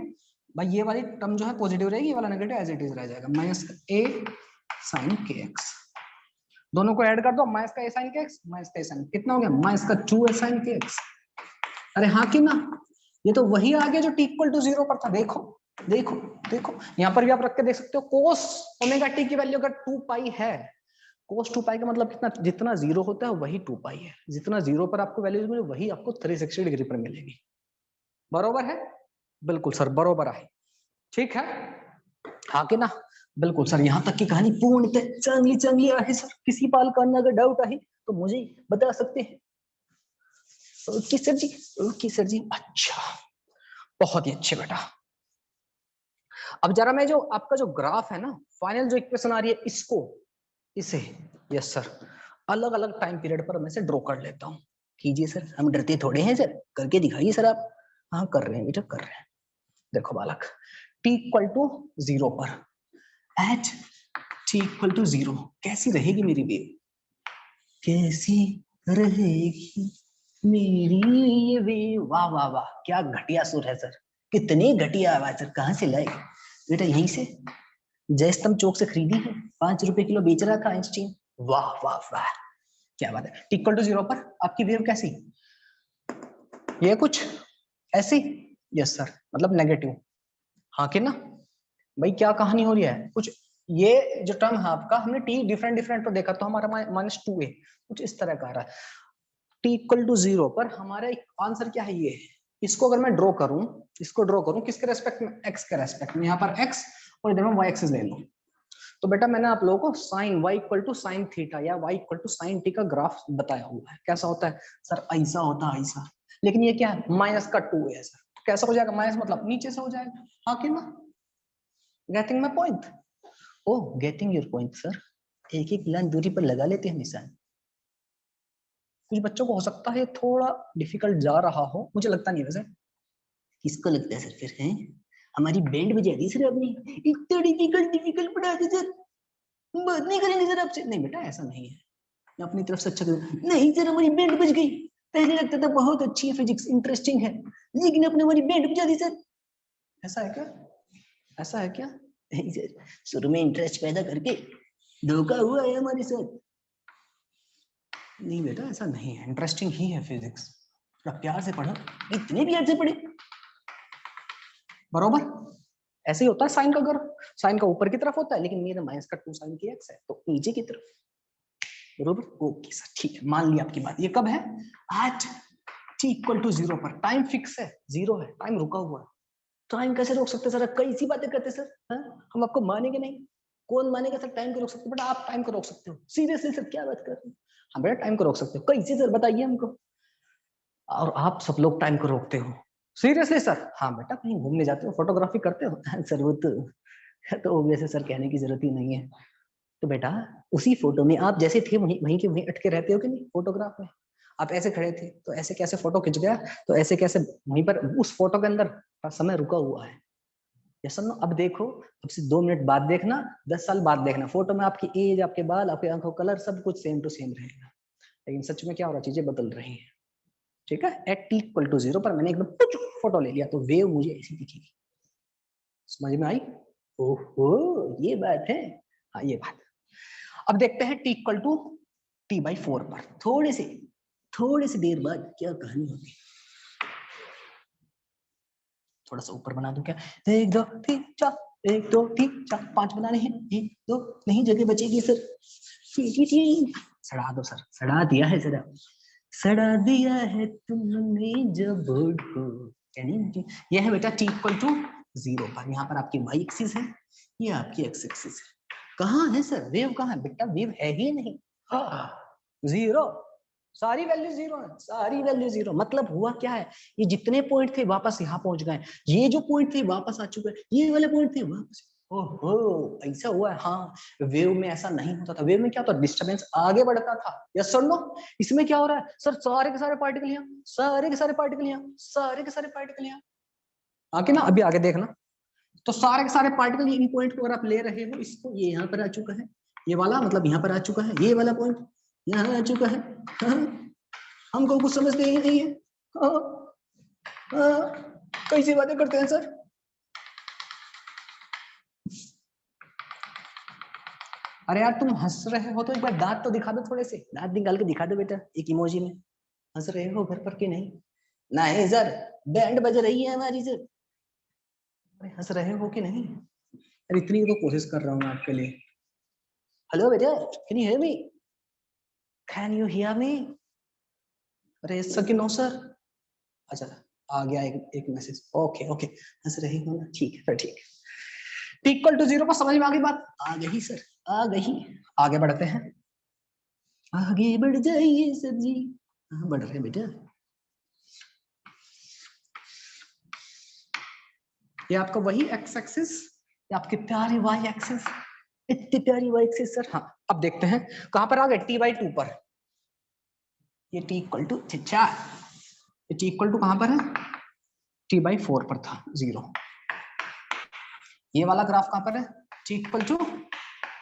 भाई, ये वाली टर्म जो है पॉजिटिव रहेगी, ये वाला नेगेटिव एज इट इज रह जाएगा। माइनस a sin kx, दोनों को ऐड कर दो, माइनस का a sin kx, माइनस का a sin, कितना हो गया? माइनस का 2a sin kx। अरे हाँ कि ना? ये तो वही आ गया जो t इक्वल टू 0 पर था। देखो देखो देखो, यहाँ पर भी आप रख के देख सकते हो। कोस ओमेगा टी की वैल्यू अगर 2 पाई है, कोस 2 पाई का मतलब कितना? जितना 0 होता है वही 2 पाई है। जितना 0 पर आपको वैल्यू मिले वही आपको 360 डिग्री पर मिलेगी। बरोबर है? बिल्कुल सर, बरोबर है। ठीक है, हाँ कि ना? बिल्कुल सर, यहाँ तक की कहानी पूर्णतः चांगली चांगली आहे सर। किसी पालकांना अगर डाउट आहे तो मुझे बता सकते हैं। ओके सर जी, ओके सर जी। अच्छा, बहुत ही अच्छे बेटा। अब जरा मैं जो आपका जो ग्राफ है ना, फाइनल जो इक्वेशन आ रही है, इसको इसे यस सर अलग अलग टाइम पीरियड पर मैं से ड्रॉ कर लेता हूँ। कीजिए सर, हम डरते थोड़े हैं सर, करके दिखाइए सर आप। हाँ कर रहे हैं बेटा, कर रहे हैं। देखो बालक, t इक्वल टू 0 पर, एट t इक्वल टू 0 कैसी रहेगी मेरी वेव? कैसी रहेगी मेरी ये वेव? वाह वाह वाह, क्या घटिया सुर है सर, कितनी घटिया आवाज सर, कहाँ से लाए बेटा? यहीं से जयस्तंभ चौक से खरीदी है, 5 रुपए किलो बेच रहा था आइंस्टीन। वाह वाह वाह, क्या बात है। t इक्वल टू 0 पर आपकी वेव कैसी? ये कुछ ऐसी? यस सर, मतलब नेगेटिव। हाँ कि ना भाई? क्या कहानी हो रही है कुछ? ये जो टर्म है आपका, हमने t डिफरेंट डिफरेंट पर देखा तो हमारा -2a कुछ इस तरह का आ रहा है। t इक्वल टू 0 पर हमारा आंसर क्या है? ये है। इसको अगर मैं ड्रॉ करूं, इसको ड्रॉ करूं किसके रेस्पेक्ट में? x के रेस्पेक्ट में। यहाँ पर x और इधर में y एक्सिस ले लूं, तो बेटा मैंने आप लोगों को sine y equal to sine theta या y equal to sine t का ग्राफ बताया हुआ है। कैसा होता है सर? ऐसा होता है, ऐसा। लेकिन ये क्या है? माइनस का 2 है सर, कैसा हो जाएगा? माइनस मतलब नीचे से हो जाएगा। हाँ कि ना? Getting my point? Oh, getting your point sir. एक एक लाइन दूरी पर लगा लेते हैं निशान। कुछ बच्चों को हो सकता है थोड़ा डिफिकल्ट जा रहा हो, मुझे लगता नहीं वैसे। किसको लगता है सर फिर? हैं हमारी बैंड बजा दी सर आपने, इतना डिफिकल्ट डिफिकल्ट पढ़ा दी सर, बात नहीं करेंगे सर आपसे। नहीं बेटा ऐसा नहीं है, मैं अपनी तरफ से अच्छा नहीं सर, हमारी बैंड बज गई। पहले लगता था बहुत अच्छी है फिजिक्स, इंटरेस्टिंग है, लेकिन अपने हमारी बैंड बजा दी सर। ऐसा है क्या? ऐसा है क्या? नहीं सर, शुरू में इंटरेस्ट पैदा करके धोखा हुआ है हमारे साथ। नहीं बेटा ऐसा नहीं है, इंटरेस्टिंग ही है फिजिक्स। प्यार से पढ़ो, इतने प्यार से पढ़े। बरोबर ऐसे ही होता है साइन का कर्व। साइन का ऊपर की तरफ होता है, लेकिन मेरा माइनस का 2 साइन की एक्स है तो नीचे की तरफ। बरोबर, ओके सर, ठीक है, मान लिया आपकी बात। ये कब है? एट t इक्वल टू 0 पर। टाइम फिक्स है, 0 है, टाइम रुका हुआ है। टाइम कैसे रोक सकते सर? कई सी बातें करते सर। हम आपको मानेंगे नहीं। कौन मानेगा सर? टाइम को रोक सकते? बेटा आप टाइम को रोक सकते हो? सीरियसली सर, क्या बात कर रहे हैं? हाँ बेटा टाइम को रोक सकते हो, कैसे सर बताइए हमको। और आप सब लोग टाइम को रोकते हो? Seriously sir? हाँ बेटा, कहीं घूमने जाते हो, फोटोग्राफी करते हो? सर वो तो वैसे सर कहने की जरूरत ही नहीं है। तो बेटा उसी फोटो में आप जैसे थे वहीं वहीं के वहीं अटके रहते हो कि नहीं? फोटोग्राफ में आप ऐसे खड़े थे तो ऐसे कैसे फोटो खिंच गया, तो ऐसे कैसे वहीं पर उस फोटो के अंदर समय रुका हुआ है। या सुनो, अब देखो, अब से 2 मिनट बाद देखना, 10 साल बाद देखना, फोटो में आपकी एज, आपके बाल, आपकी आंखों कलर सब कुछ सेम टू सेम रहेगा। लेकिन सच में क्या हो रहा है? चीजें बदल रही हैं। ठीक है, एट टी इक्वल टू 0 पर मैंने एकदम फोटो ले लिया तो वेव मुझे ऐसी दिखेगी। समझ में आई? ओहो ये बात है। हाँ ये बात। अब देखते हैं टी इक्वल टू t/4 पर थोड़ी सी देर बाद क्या कहानी होगी। थोड़ा सा ऊपर बना दूं क्या? 1 2 3 4 1 2 3 4 5 बनाने हैं, 1 2 नहीं जगह बचेगी सर। सड़ा दो सर, सड़ा दिया है जरा, सड़ा दिया है तुमने जब बोर्ड को। यह है बेटा टी इक्वल टू 0 पर। यहाँ पर आपकी y एक्सिस है, ये आपकी x एक्सिस है। कहाँ है सर वेव? कहाँ है बेटा? वेव है ही नहीं। 0, सारी वैल्यू 0 है, सारी वैल्यू 0। मतलब हुआ क्या है, ये जितने पॉइंट थे वापस यहाँ पहुंच गए, ये जो पॉइंट थे वापस आ चुके हैं, ये वाले पॉइंट थे वापस। ओहो ऐसा हुआ है। हाँ वेव में ऐसा नहीं होता था। वेव में क्या होता, डिस्टरबेंस आगे बढ़ता था। Yes sir no? इसमें क्या हो रहा है सर, सारे के सारे पार्टिकल यहाँ, सारे के सारे पार्टिकल यहाँ, सारे के सारे पार्टिकल यहाँ। आगे ना, अभी आगे देखना, तो सारे के सारे पार्टिकल ये पॉइंट को अगर आप ले रहे हो, इसको ये यहाँ पर आ चुका है, ये वाला मतलब यहाँ पर आ चुका है, ये वाला पॉइंट यहाँ आ चुका है। हमको कुछ समझते ही नहीं है। कैसी बातें करते हैं सर। अरे यार तुम हंस रहे हो तो एक बार दांत तो दिखा दो, थोड़े से दांत निकाल के दिखा दो बेटा एक इमोजी में। हंस रहे हो घर पर कि नहीं? नहीं सर बैंड बज रही है हमारी सर। अरे हंस रहे हो कि नहीं? अरे इतनी तो कोशिश कर रहा हूँ आपके लिए। हेलो बेटा, can you hear me? Can you hear me? अरे सर कि नो सर। अच्छा आ गया एक मैसेज। ओके ओके हंस रही हो ना, ठीक है ठीक है। टी इक्वल टू 0 पर समझ में आ गई बात? आ गई सर, आ गई। आगे बढ़ते हैं, आगे बढ़ जाइए सर जी। बढ़ रहे हैं बेटा। ये आपका वही एक्स एक्सिस, ये आपकी प्यारी वाई एक्सिस, इतनी प्यारी वाई एक्सिस सर। हाँ अब देखते हैं कहां पर आ गए, t/2 पर। ये t इक्वल टू 4, ये t इक्वल टू कहां पर है, t/4 पर था 0। ये वाला ग्राफ कहां पर है, t इक्वल टू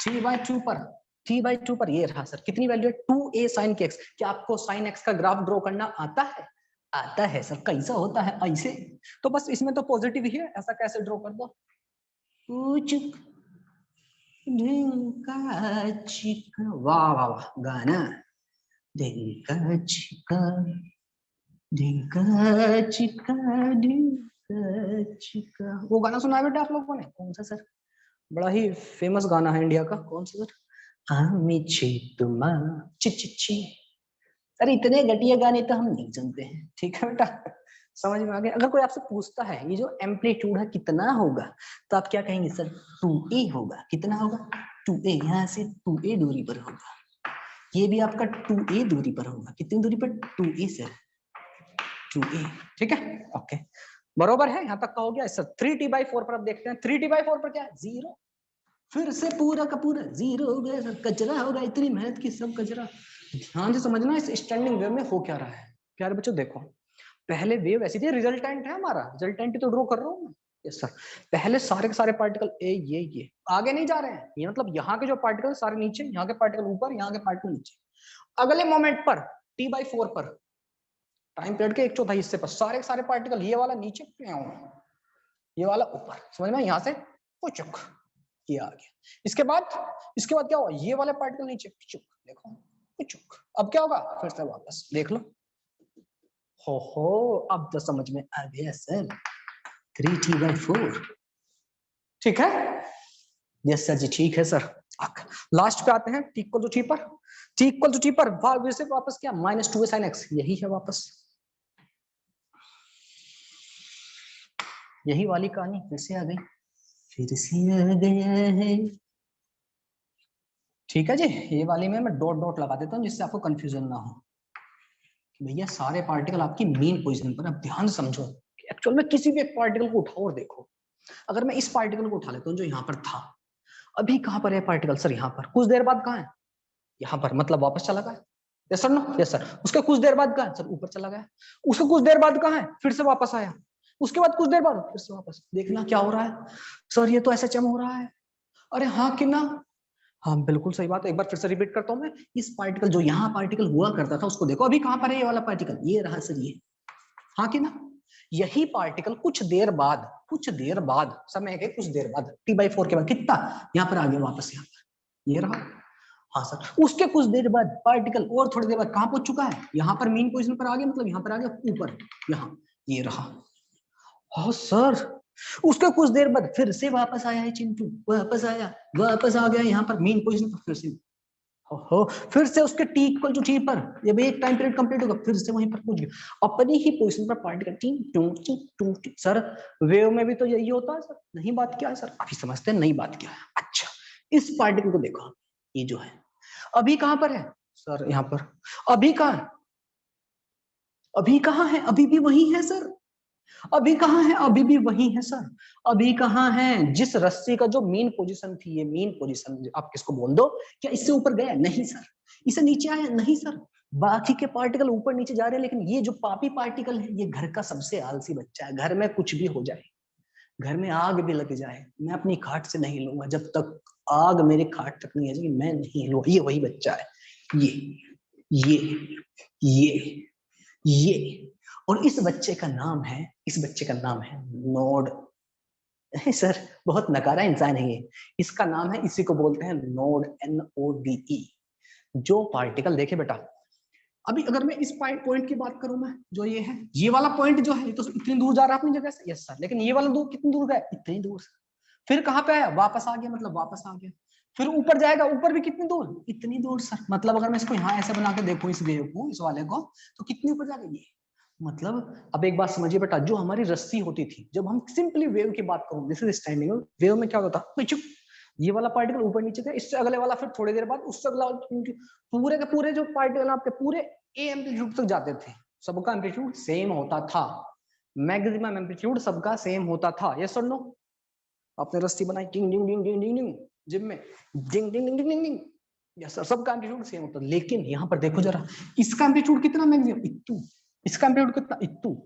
3/2 पर। 3/2 पर ये रहा सर, कितनी वैल्यू है 2a sin x। क्या आपको sin x का ग्राफ ड्रॉ करना आता है? आता है सर। कैसा होता है? ऐसे। तो बस इसमें तो पॉजिटिव ही है, ऐसा कैसे ड्रॉ कर दो। वाह वाह वाह गाना। वो गाना सुना है बेटा आप लोगों ने? कौन सा सर? बड़ा ही फेमस गाना है इंडिया का। कौन सा सर? सर इतने घटिया गाने तो हम नहीं सुनते हैं, ठीक है बेटा। समझ में आ गया? अगर कोई आपसे पूछता है ये जो एम्पलीट्यूड है कितना होगा, तो आप क्या कहेंगे सर? 2a होगा। कितना होगा? 2a। यहाँ से 2a दूरी पर होगा, ये भी आपका 2a दूरी पर होगा। कितनी दूरी पर? 2a sir, 2a। ठीक है ओके बरोबर है, यहाँ तक का हो गया सर। 3t/4 पर अब देखते हैं 3t/4 पर क्या है, 0। फिर से पूरा का पूरा 0 हो गया सर, कचरा होगा। इतनी मेहनत की सब कचरा। ध्यान से समझना इस स्टैंडिंग वेव में हो क्या रहा है। प्यारे बच्चों देखो, पहले वेव ऐसी थी, रिजल्टेंट है हमारा, रिजल्टेंट तो ड्रॉ कर रहा हूँ। Yes sir. पहले सारे के सारे पार्टिकल ये आगे नहीं जा रहे हैं, ये मतलब यहाँ के जो पार्टिकल सारे नीचे, यहाँ के पार्टिकल ऊपर, यहाँ के पार्टिकल नीचे। अगले मोमेंट पर t/4 पर, टाइम पीरियड के 1/4 हिस्से पर सारे के सारे पार्टिकल, ये वाला नीचे, ये वाला ऊपर। समझ में? यहाँ से पुचुक ये आ गया। इसके बाद क्या हुआ, ये वाले पार्टिकल नीचे पुचुक, देखो पुचुक। अब क्या होगा, फिर से वापस देख लो। हो अब तो समझ में आ गया सर। 3t/4 ठीक है। यस सर जी ठीक है सर। लास्ट पे आते हैं t इक्वल टू t पर। t इक्वल टू t पर वापस क्या, -2a sin x। यही है वापस, यही वाली कहानी फिर से आ गई, फिर से आ गया है। ठीक है जी, ये वाली में मैं डॉट डॉट लगा देता हूँ जिससे आपको कंफ्यूजन ना हो कि भैया सारे पार्टिकल आपकी मेन पोजीशन पर। अब ध्यान समझो कि एक्चुअल में किसी भी एक पार्टिकल को उठाओ और देखो। अगर मैं इस पार्टिकल को उठा लेता हूँ जो यहाँ पर था, अभी कहाँ पर है पार्टिकल सर? यहाँ पर। कुछ देर बाद कहाँ है? यहाँ पर, मतलब वापस चला गया। Yes sir no? Yes sir. उसके कुछ देर बाद कहाँ है सर? ऊपर चला गया। उसके कुछ देर बाद कहाँ है? फिर से वापस आया। उसके बाद कुछ देर बाद फिर से वापस। देखना क्या हो रहा है सर, ये तो ऐसा चम हो रहा है। अरे हाँ कि ना? हाँ बिल्कुल सही बात है। एक बार फिर से रिपीट करता हूं मैं, इस पार्टिकल जो यहाँ पार्टिकल हुआ करता था उसको देखो अभी कहाँ पर है, ये वाला पार्टिकल ये रहा सर ये, हाँ कि ना। यही पार्टिकल कुछ देर बाद समय के कुछ देर बाद T/4 के बाद कितना यहाँ पर आ गया वापस, यहाँ पर ये रहा। हाँ सर, उसके कुछ देर बाद पार्टिकल और थोड़ी देर बाद कहाँ पहुंच चुका है, यहाँ पर मेन पोजीशन पर आ गया, मतलब यहाँ पर आ गया ऊपर, यहाँ ये रहा। हाँ सर, उसके कुछ देर बाद फिर से वापस आया है चिंटू, वापस आ गया यहाँ पर मेन पोजीशन पर फिर से। हो फिर से उसके टी इक्वल टू टी पर जब एक टाइम पीरियड कंप्लीट होगा फिर से वहीं पर पहुंच गया अपनी ही पोजीशन पर पार्टिकल टी टू टी टू टी। सर वेव में भी तो यही होता है सर, नहीं बात क्या है सर, अभी समझते हैं नहीं बात क्या है। अच्छा इस पार्टिकल को देखो, ये जो है अभी कहां पर है सर, यहाँ पर। अभी कहां, अभी कहां है, अभी भी वही है सर। अभी कहां है, अभी भी वही है सर। अभी कहां है, जिस रस्सी का जो मेन पोजीशन थी, ये मेन पोजीशन आप किसको बोल दो, क्या इससे ऊपर गया, नहीं सर। इससे नीचे आया, नहीं सर। बाकी के पार्टिकल ऊपर नीचे जा रहे हैं, लेकिन ये जो पापी पार्टिकल है ये घर का सबसे आलसी बच्चा है। घर में कुछ भी हो जाए, घर में आग भी लग जाए, मैं अपनी खाट से नहीं लूंगा, जब तक आग मेरे खाट तक नहीं आ जाएगी मैं नहीं लूंगा। ये वही बच्चा है, ये ये ये और इस बच्चे का नाम है, इस बच्चे का नाम है नोड। सर बहुत नकारा इंसान है ये, इसका नाम है, इसी को बोलते हैं नोड, NODE। जो पार्टिकल देखे बेटा, अभी अगर मैं इस पॉइंट की बात करूं, मैं जो ये है, ये वाला पॉइंट जो है, ये तो इतनी दूर जा रहा है अपनी जगह से, यस सर, लेकिन ये वाला दूर कितनी दूर गया, इतनी दूर से। फिर कहां पे आया, वापस आ गया, मतलब वापस आ गया। फिर ऊपर जाएगा, ऊपर भी कितनी दूर, इतनी दूर सर। मतलब अगर मैं इसको यहाँ ऐसे बना के देखूं, इस वेव को, इस वाले को, तो कितनी ऊपर जाएगा ये। मतलब अब एक बात समझिए बेटा, जो हमारी रस्सी होती थी, जब हम सिंपली वेव की बात करूं, दिस इज स्टैंडिंग वेव में क्या होता था, ये वाला पार्टिकल ऊपर नीचे था, इससे अगले वाला फिर थोड़ी देर बाद, उससे अगला, पूरे के पूरे जो पार्टिकल आपके पूरे ए एम्पलीट्यूड तक जाते थे, सबका एम्पलीट्यूड सेम होता था, मैक्सिमम एम्पलीट्यूड सबका सेम होता था, यस और नो। आपने रस्सी बनाई, टिंग डिंग डिंग डिंग डिंग डिंग, जिम में डिंग डिंग डिंग डिंग डिंग, यस सर, सबका एम्पलीट्यूड सेम होता है। लेकिन यहाँ पर देखो जरा, इसका एम्पलीट्यूड कितना, मैक्सिमम इतू, इसका एम्पलीट्यूड कितना, इतू,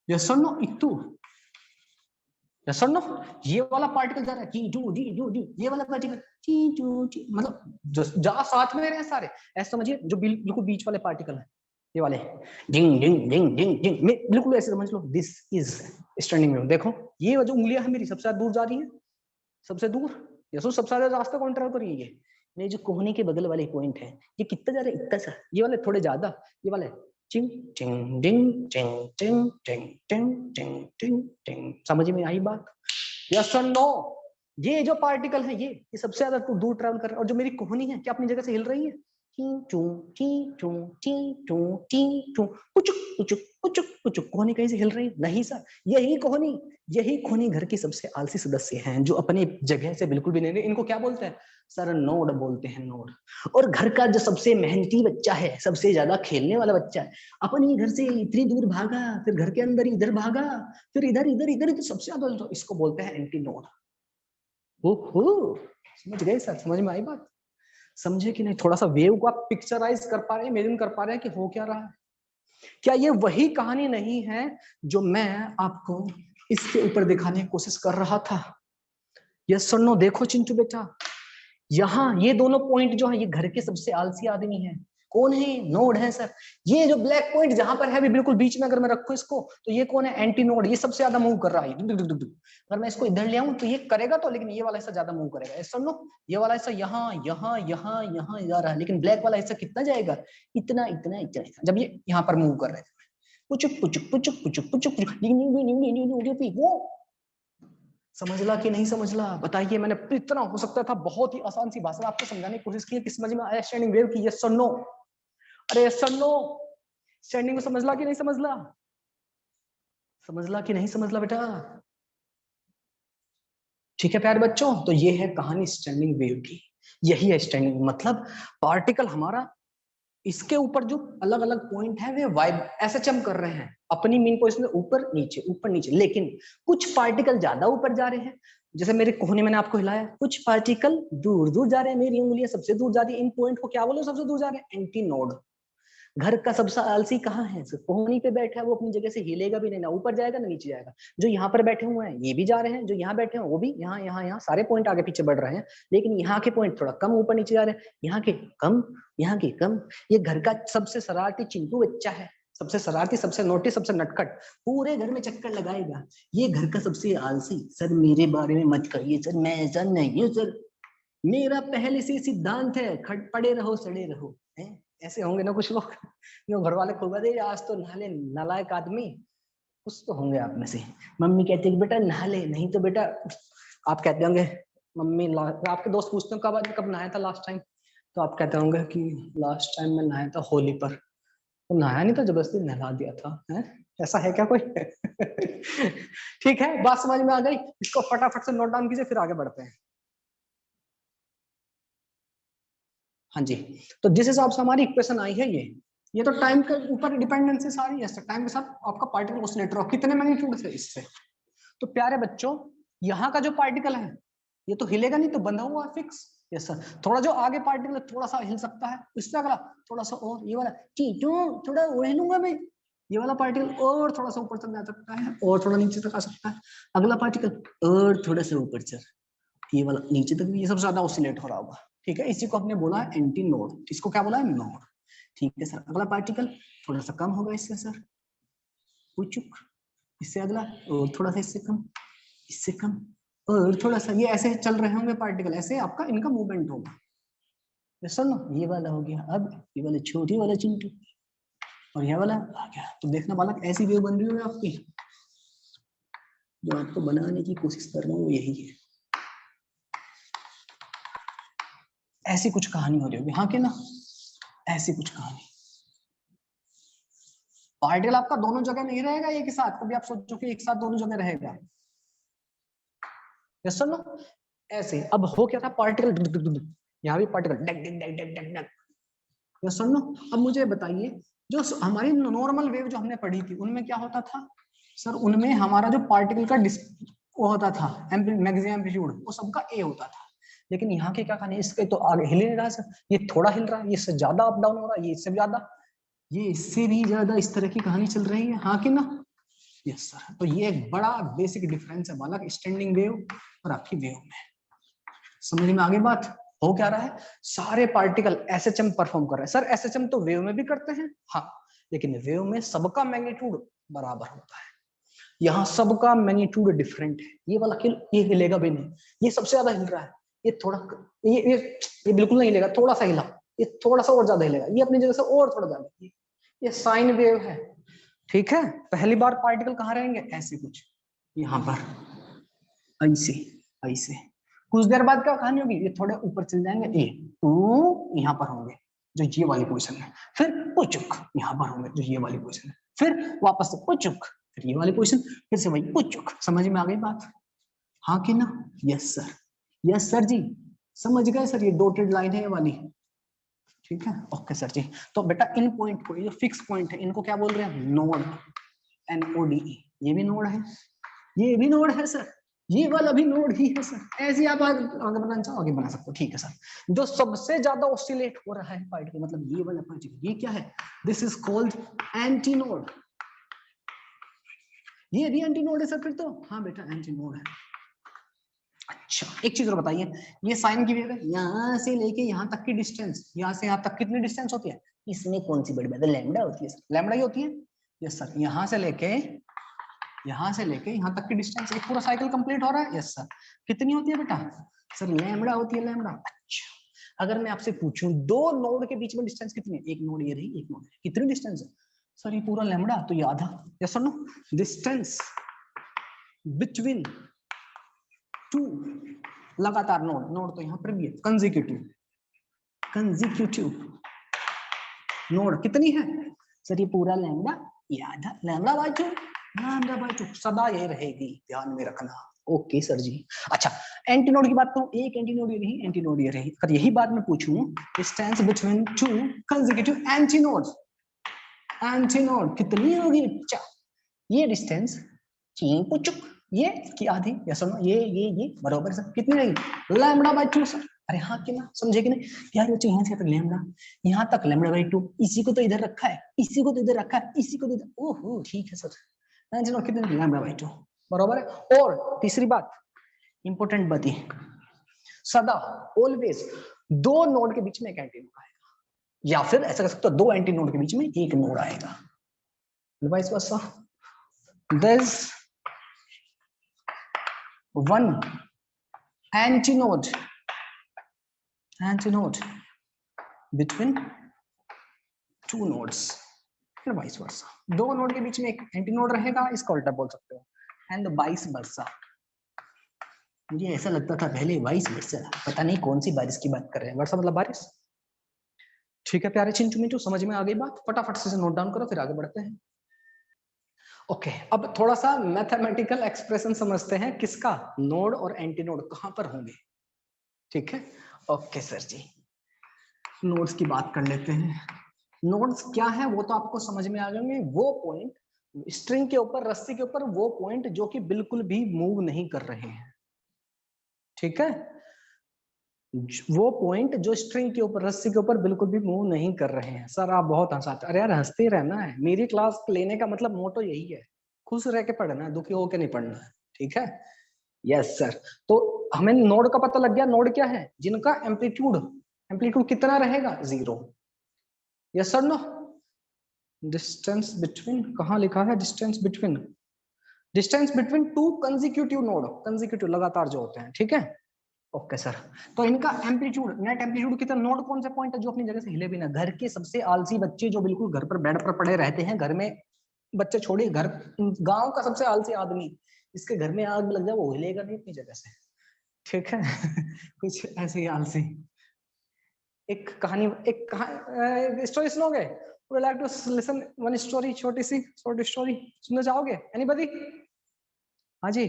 यस और नो, इतू, यस और नो। ये वाला पार्टिकल जा रहा है टी टू डी टू डी, ये वाला पार्टिकल टी टू टी, मतलब जहां साथ में रहे सारे, ऐसा समझिए, जो बिल्कुल बीच वाले पार्टिकल है, ये वाले डिंग डिंग डिंग डिंग डिंग, बिल्कुल ऐसे समझ लो, दिस इज स्टैंडिंग वेव। देखो ये जो उंगलियां है मेरी सबसे ज्यादा दूर जा रही है, सबसे दूर, यस, सबसे ज्यादा रास्ता कौन ट्रैवल कर रही है, ये मेरी जो कोहनी के बगल वाले पॉइंट है, ये कितना जा रहा है, इतना सा, ये वाले थोड़े ज्यादा, ये वाले टिंग टिंग डिंग टिंग टिंग टिंग टिंग टिंग टिंग टिंग, समझ में आई बात, यस और नो। ये जो पार्टिकल है ये सबसे ज्यादा दूर ट्रैवल कर रहा है, और जो मेरी कोहनी है क्या अपनी जगह से हिल रही है, कोहनी कहीं से हिल रही नहीं सर। यही कोहनी घर की सबसे आलसी सदस्य हैं, जो अपनी जगह से बिल्कुल भी नहीं, इनको क्या बोलते हैं सर, नोड बोलते हैं, नोड। और घर का जो सबसे मेहनती बच्चा है, सबसे ज्यादा खेलने वाला बच्चा है, अपनी घर से इतनी दूर भागा, फिर घर के अंदर इधर भागा, फिर इधर इधर इधर, तो सबसे ज्यादा इसको बोलते हैं एंटी नोड। ओहो, समझ गए सर, समझ में आई बात, समझे कि नहीं। थोड़ा सा वेव को आप पिक्चराइज कर पा रहे हैं, इमेजिन कर पा रहे हैं कि हो क्या रहा है। क्या ये वही कहानी नहीं है जो मैं आपको इसके ऊपर दिखाने की कोशिश कर रहा था, यस और नो। देखो चिंटू बेटा, यहाँ ये दोनों पॉइंट जो है, ये घर के सबसे आलसी आदमी है, कौन है, नोड है सर। ये जो ब्लैक पॉइंट जहां पर है भी बिल्कुल बीच में, अगर मैं रखूं इसको, तो ये कौन है, एंटी नोड, ये सबसे ज्यादा मूव कर रहा है। अगर मैं इसको इधर ले आऊं तो ये करेगा तो, लेकिन ये वाला हिस्सा ज्यादा मूव करेगा, ऐसा नो। ये वाला हिस्सा यहाँ यहाँ यहाँ यहाँ जा रहा है, लेकिन ब्लैक वाला हिस्सा कितना जाएगा, इतना इतना इतना, जब ये यहाँ पर मूव कर रहे थे, पुचुक पुचुक पुचुक पुचुक पुचुक पुचुक, वो समझला कि नहीं समझला, बताइए। मैंने इतना हो सकता था बहुत ही आसान सी भाषा आपको समझाने की कोशिश की, कि समझ में आया स्टैंडिंग वेव की, यस और नो। अरे यस और नो, स्टैंडिंग को समझला कि नहीं समझला, समझला कि नहीं समझला बेटा। ठीक है प्यारे बच्चों, तो ये है कहानी स्टैंडिंग वेव की। यही है स्टैंडिंग, मतलब पार्टिकल हमारा, इसके ऊपर जो अलग अलग पॉइंट है वे वाइब एसएचएम कर रहे हैं अपनी मीन पोजीशन से, ऊपर नीचे, लेकिन कुछ पार्टिकल ज्यादा ऊपर जा रहे हैं, जैसे मेरे कोहनी मैंने आपको हिलाया, कुछ पार्टिकल दूर दूर जा रहे हैं, मेरी उंगलियां सबसे दूर जा रही है, इन पॉइंट को क्या बोलो सबसे दूर जा रहे हैं, एंटी नोड। घर का सबसे आलसी कहाँ है? कोहनी पे बैठा है, वो अपनी जगह से हिलेगा भी नहीं, ना ऊपर जाएगा ना नीचे जाएगा। जो यहाँ पर बैठे हुए हैं ये भी जा रहे हैं, जो यहाँ बैठे हैं वो भी यहाँ यहाँ यहाँ सारे पॉइंट आगे पीछे बढ़ रहे हैं, लेकिन यहाँ के पॉइंट थोड़ा कम ऊपर नीचे जा रहे हैं, यहाँ के कम, यहाँ के कम। ये घर का सबसे शरारती चिंटू बच्चा है, सबसे शरारती, सबसे नोटी, सबसे नटखट, पूरे घर में चक्कर लगाएगा। ये घर का सबसे आलसी। सर मेरे बारे में मत कहिए सर, मैं ऐसा नहीं हूँ सर, मेरा पहले से सिद्धांत है, खट पड़े रहो सड़े रहो। ऐसे होंगे ना कुछ लोग, जो घर वाले खुलवा दे आज तो नहा ले, नालायक आदमी, कुछ तो होंगे आप में से। मम्मी कहती है बेटा नहा ले, नहीं तो बेटा, आप कहते होंगे मम्मी, आपके दोस्त पूछते हो कब नहाया था लास्ट टाइम, तो आप कहते होंगे कि लास्ट टाइम मैं नहाया था होली पर, तो नहाया नहीं था, जबरदस्ती नहला दिया था। है ऐसा है क्या कोई? ठीक है, बात समझ में आ गई? इसको फटाफट से नोट डाउन कीजिए, फिर आगे बढ़ते हैं। हाँ जी, तो जिस हिसाब से हमारी इक्वेशन आई है, ये तो टाइम के ऊपर डिपेंडेंसी सारी है। टाइम के साथ आपका पार्टिकल ऑसिलेटर हो, कितने मैग्नीट्यूड से इससे। तो प्यारे बच्चों, यहाँ का जो पार्टिकल है ये तो हिलेगा नहीं, तो बंधा हुआ फिक्स। यस सर, थोड़ा जो आगे पार्टिकल थोड़ा सा हिल सकता है, इससे अगला थोड़ा सा और, ये वाला थोड़ा और हिलूंगा मैं, ये वाला पार्टिकल और थोड़ा सा ऊपर तक जा सकता है, और थोड़ा नीचे तक आ सकता है, अगला पार्टिकल और थोड़ा सा ऊपर चल, ये वाला नीचे तक भी, ये सबसे ज्यादा ऑसिलेट हो रहा होगा। ठीक है, इसी को हमने बोला है एंटी नोड। इसको क्या बोला है? नोड। ठीक है सर, अगला पार्टिकल थोड़ा सा कम होगा इससे सर, चुक, इससे अगला और थोड़ा सा इससे कम, इससे कम और थोड़ा सा, ये ऐसे चल रहे होंगे पार्टिकल, ऐसे आपका इनका मूवमेंट होगा। सुनो, ये वाला हो गया, अब ये वाला छोटी वाला चिंटू, और ये वाला आ गया। तो देखना बालक, ऐसी वेव बन रही है आपकी, जो आपको बनाने की कोशिश कर रहा हूँ वो यही है। ऐसी कुछ कहानी हो रही होगी, हाँ कि ना? ऐसी कुछ कहानी। पार्टिकल आपका दोनों जगह नहीं रहेगा एक ही साथ, कभी आप सोचो कि एक साथ दोनों जगह रहेगा? Yes sir, no? ऐसे अब हो क्या था, पार्टिकल, यहाँ भी पार्टिकल डक डक डक डक डक डक। Yes sir, no? अब मुझे बताइए, जो हमारी नॉर्मल वेव जो हमने पढ़ी थी, उनमें क्या होता था सर? उनमें हमारा जो पार्टिकल का वो होता था मैक्सिमम एम्पलीट्यूड, वो सबका ए होता था। लेकिन यहाँ के क्या कहानी, इसके तो आगे हिल नहीं रहा सर, ये थोड़ा हिल रहा है, ये इससे ज्यादा अप डाउन हो रहा है, ये इससे ज्यादा, ये इससे भी ज्यादा, इस तरह की कहानी चल रही है, हाँ कि ना? यस सर, तो ये एक बड़ा बेसिक डिफरेंस है बालक, स्टैंडिंग वेव और आपकी वेव में। समझ में आगे बात? हो क्या रहा है, सारे पार्टिकल एसएचएम परफॉर्म कर रहे हैं सर। एसएचएम तो वेव में भी करते हैं, हाँ, लेकिन वेव में सबका मैग्नीट्यूड बराबर होता है, यहाँ सबका मैग्नीट्यूड डिफरेंट है। ये वाला ये हिलेगा भी नहीं, ये सबसे ज्यादा हिल रहा है, ये थोड़ा, ये बिल्कुल नहीं हिलेगा, थोड़ा सा हिला, ये थोड़ा सा और ज्यादा हिलेगा, ये अपनी जगह से और थोड़ा ज्यादा, ये साइन वेव है। ठीक है, पहली बार पार्टिकल कहाँ रहेंगे? ऐसे कुछ यहाँ पर, ऐसे ऐसे, कुछ देर बाद क्या कहानी होगी, ये थोड़े ऊपर चल जाएंगे, ए तो यहाँ पर होंगे जो ये वाली पोजीशन है, फिर पुचुक यहाँ पर होंगे जो ये वाली पोजीशन है, फिर वापस से पुचुक, फिर ये वाली पोजीशन, फिर से वही पुचुक। समझ में आ गई बात, हाँ कि ना? यस सर, यस सर जी, समझ गए सर, ये डॉटेड लाइन है ये वाली। ठीक है, ओके सर जी। तो बेटा इन पॉइंट को, ये फिक्स पॉइंट है, इनको क्या बोल रहे हैं? Node, NODE। ये भी नोड है, ये भी नोड है सर, ये वाला भी नोड ही है सर। ऐसे आप आगे बनाना चाहो आगे बना सकते हो। ठीक है सर, जो सबसे ज्यादा ऑसिलेट हो रहा है पार्टिकल, मतलब ये वाला पार्टिकल, ये क्या है? This is called anti node. ये भी एंटी नोड है सर फिर तो? हाँ बेटा एंटी नोड है। अच्छा, एक चीज और बताइए, ये साइन की वेव है, यहाँ से लेके यहाँ तक की डिस्टेंस, यहाँ से यहाँ तक कितनी डिस्टेंस होती है? इसमें कौन सी बड़ी बात है? लैम्डा होती है सर, लैम्डा ही होती है। यस सर, यहाँ से लेके यहाँ तक की डिस्टेंस, एक पूरा साइकिल कंप्लीट हो रहा है। यस सर, कितनी होती है बेटा? सर लैम्डा होती है, लैम्डा। अच्छा, अगर मैं आपसे पूछूं दो नोड के बीच में डिस्टेंस कितनी है? एक नोड ये रही, एक नोड, कितनी डिस्टेंस है सर? ये पूरा लैम्डा, तो ये आधा। Yes sir, no? Distance between two लगातार नोड, नोड तो यहाँ पर भी है, कंसेक्यूटिव नोड कितनी है सर? ये पूरा लैम्डा, ये आधा, लैम्डा बाय टू, सदा ये रहेगी, ध्यान में रखना। ओके सर जी। अच्छा, एंटी नोड की बात करूं, एक एंटी नोड ये रही, एंटी नोड ये रही। अगर यही बात मैं पूछूं, distance between two consecutive anti node कितनी होगी? अच्छा, ये डिस्टेंस ये की आधी, या सुनो, ये बराबर सर कितनी रहेगी? Lambda by 2 sir. अरे हाँ कि ना, समझे कि नहीं यार, बच्चे यहाँ से तक लैम्डा, यहाँ तक लैम्डा बाई 2, इसी को तो इधर रखा है, इसी को तो इधर रखा है, इसी को तो इधर, ओहो ठीक है सर, चलो कितने लैम्डा बाई 2 बराबर है। और तीसरी बात, इंपॉर्टेंट बात ये, सदा ऑलवेज दो नोड के बीच में एक एंटी नोड आएगा, या फिर ऐसा कर सकते हो दो एंटी नोड के बीच में एक नोड आएगा, vice versa. there's one antinode between two nodes and vice versa, दो नोड के बीच में एक एंटीनोड रहेगा, इसका उल्टा बोल सकते हो, एंड वाइस वर्सा। मुझे ऐसा लगता था पहले वाइस वर्सा, पता नहीं कौन सी बारिश की बात कर रहे हैं, वर्षा मतलब बारिश। ठीक है प्यारे चिंटू मिंटू, समझ में आ गई बात, फटाफट से नोट डाउन करो फिर आगे बढ़ते हैं। ओके अब थोड़ा सा मैथमेटिकल एक्सप्रेशन समझते हैं, किसका, नोड और एंटीनोड कहां पर होंगे। ठीक है ओके सर जी, नोड्स की बात कर लेते हैं। नोड्स क्या है वो तो आपको समझ में आ जाएंगे, वो पॉइंट स्ट्रिंग के ऊपर, रस्सी के ऊपर, वो पॉइंट जो कि बिल्कुल भी मूव नहीं कर रहे हैं। ठीक है, वो पॉइंट जो स्ट्रिंग के ऊपर, रस्सी के ऊपर बिल्कुल भी मूव नहीं कर रहे हैं। सर आप बहुत हंसाते, अरे यार हंसते ही रहना है, मेरी क्लास लेने का मतलब मोटो यही है, खुश रह के पढ़ना है, दुखी होके नहीं पढ़ना है। ठीक है यस सर। तो हमें नोड का पता लग गया, नोड क्या है, जिनका एम्पलीट्यूड कितना रहेगा, 0। Yes sir no. Distance between, कहाँ लिखा है distance between two consecutive node, consecutive लगातार जो होते हैं। ठीक है ओके सर। तो इनका एम्पलीट्यूड, नेट एम्पलीट्यूड कितना, नोड कौन सा पॉइंट है जो अपनी जगह से हिले भी ना, घर के सबसे आलसी बच्चे जो बिल्कुल घर पर बेड पर पड़े रहते हैं, घर में बच्चे छोड़िए, घर गांव का सबसे आलसी आदमी, इसके घर में आग लग जाए वो हिलेगा नहीं अपनी जगह से। ठीक है कुछ ऐसे ही आलसी। एक कहानी, एक स्टोरी सुनोगे, would you like to listen one story, छोटी सी शॉर्ट स्टोरी सुनना चाहोगे, एनीबॉडी? हाँ जी,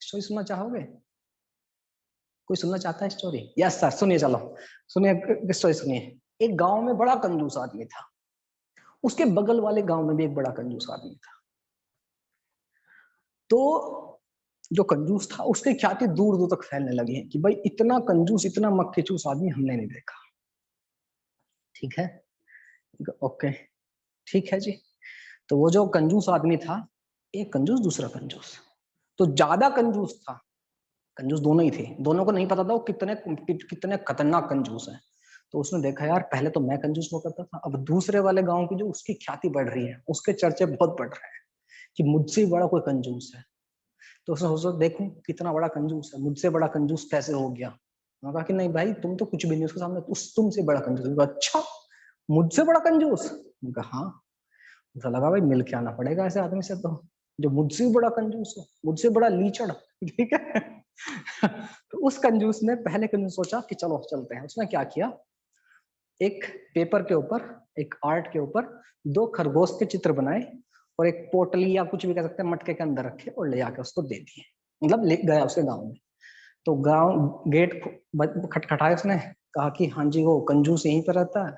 स्टोरी सुनना चाहोगे, कोई सुनना चाहता है स्टोरी? यस सर सुनिए, चलो सुनिए स्टोरी सुनिए। एक गांव में बड़ा कंजूस आदमी था, उसके बगल वाले गांव में भी एक बड़ा कंजूस आदमी था। तो जो कंजूस था उसकी ख्याति दूर दूर तक फैलने लगी कि भाई इतना कंजूस, इतना मक्खी चूस आदमी हमने नहीं देखा। ठीक है ओके ठीक है जी। तो वो जो कंजूस आदमी था, एक कंजूस दूसरा कंजूस, तो ज्यादा कंजूस था, कंजूस दोनों ही थे, दोनों को नहीं पता था वो कितने खतरनाक कंजूस है। तो उसने देखा यार पहले तो मैं कंजूस हुआ करता था, अब दूसरे वाले गांव की जो उसकी ख्याति बढ़ रही है, उसके चर्चे बहुत बढ़ रहे हैं कि मुझसे बड़ा कोई कंजूस है। तो उसने सोचा देखूं कितना बड़ा कंजूस है, मुझसे बड़ा कंजूस कैसे हो गया। उन्होंने कहा कि नहीं भाई तुम तो कुछ भी नहीं उसके सामने, तुमसे बड़ा कंजूस। अच्छा मुझसे बड़ा कंजूस? उनका हाँ। मुझे लगा भाई मिल के आना पड़ेगा ऐसे आदमी से, तो जो मुझसे बड़ा कंजूस हो, मुझसे बड़ा लीचड़। ठीक है तो उस कंजूस ने पहले कंजूस सोचा कि चलो चलते हैं। उसने क्या किया, एक पेपर के ऊपर, एक आर्ट के ऊपर दो खरगोश के चित्र बनाए और एक पोटली या कुछ भी कह सकते हैं मटके के अंदर रखे और ले जाके उसको दे दिए, मतलब ले गया उसके गांव में। तो गांव गेट खटखटाया, उसने कहा कि हाँ जी वो कंजूस यहीं पर रहता है।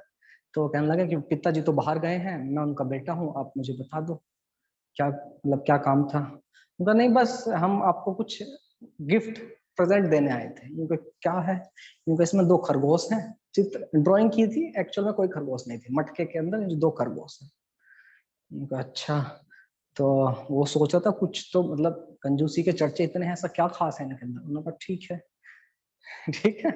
तो कहने लगा कि पिताजी तो बाहर गए हैं, मैं उनका बेटा हूँ, आप मुझे बता दो क्या मतलब क्या काम था। उनका नहीं बस हम आपको कुछ गिफ्ट प्रेजेंट देने आए थे। उनका क्या है, उनका इसमें दो खरगोश हैं, चित्र ड्राइंग की थी, एक्चुअल में कोई खरगोश नहीं थे, मटके के अंदर दो खरगोश हैं। उनका अच्छा, तो वो सोचा था कुछ तो मतलब कंजूसी के चर्चे इतने हैं, ऐसा क्या खास है इनके अंदर। उन्होंने कहा ठीक है ठीक है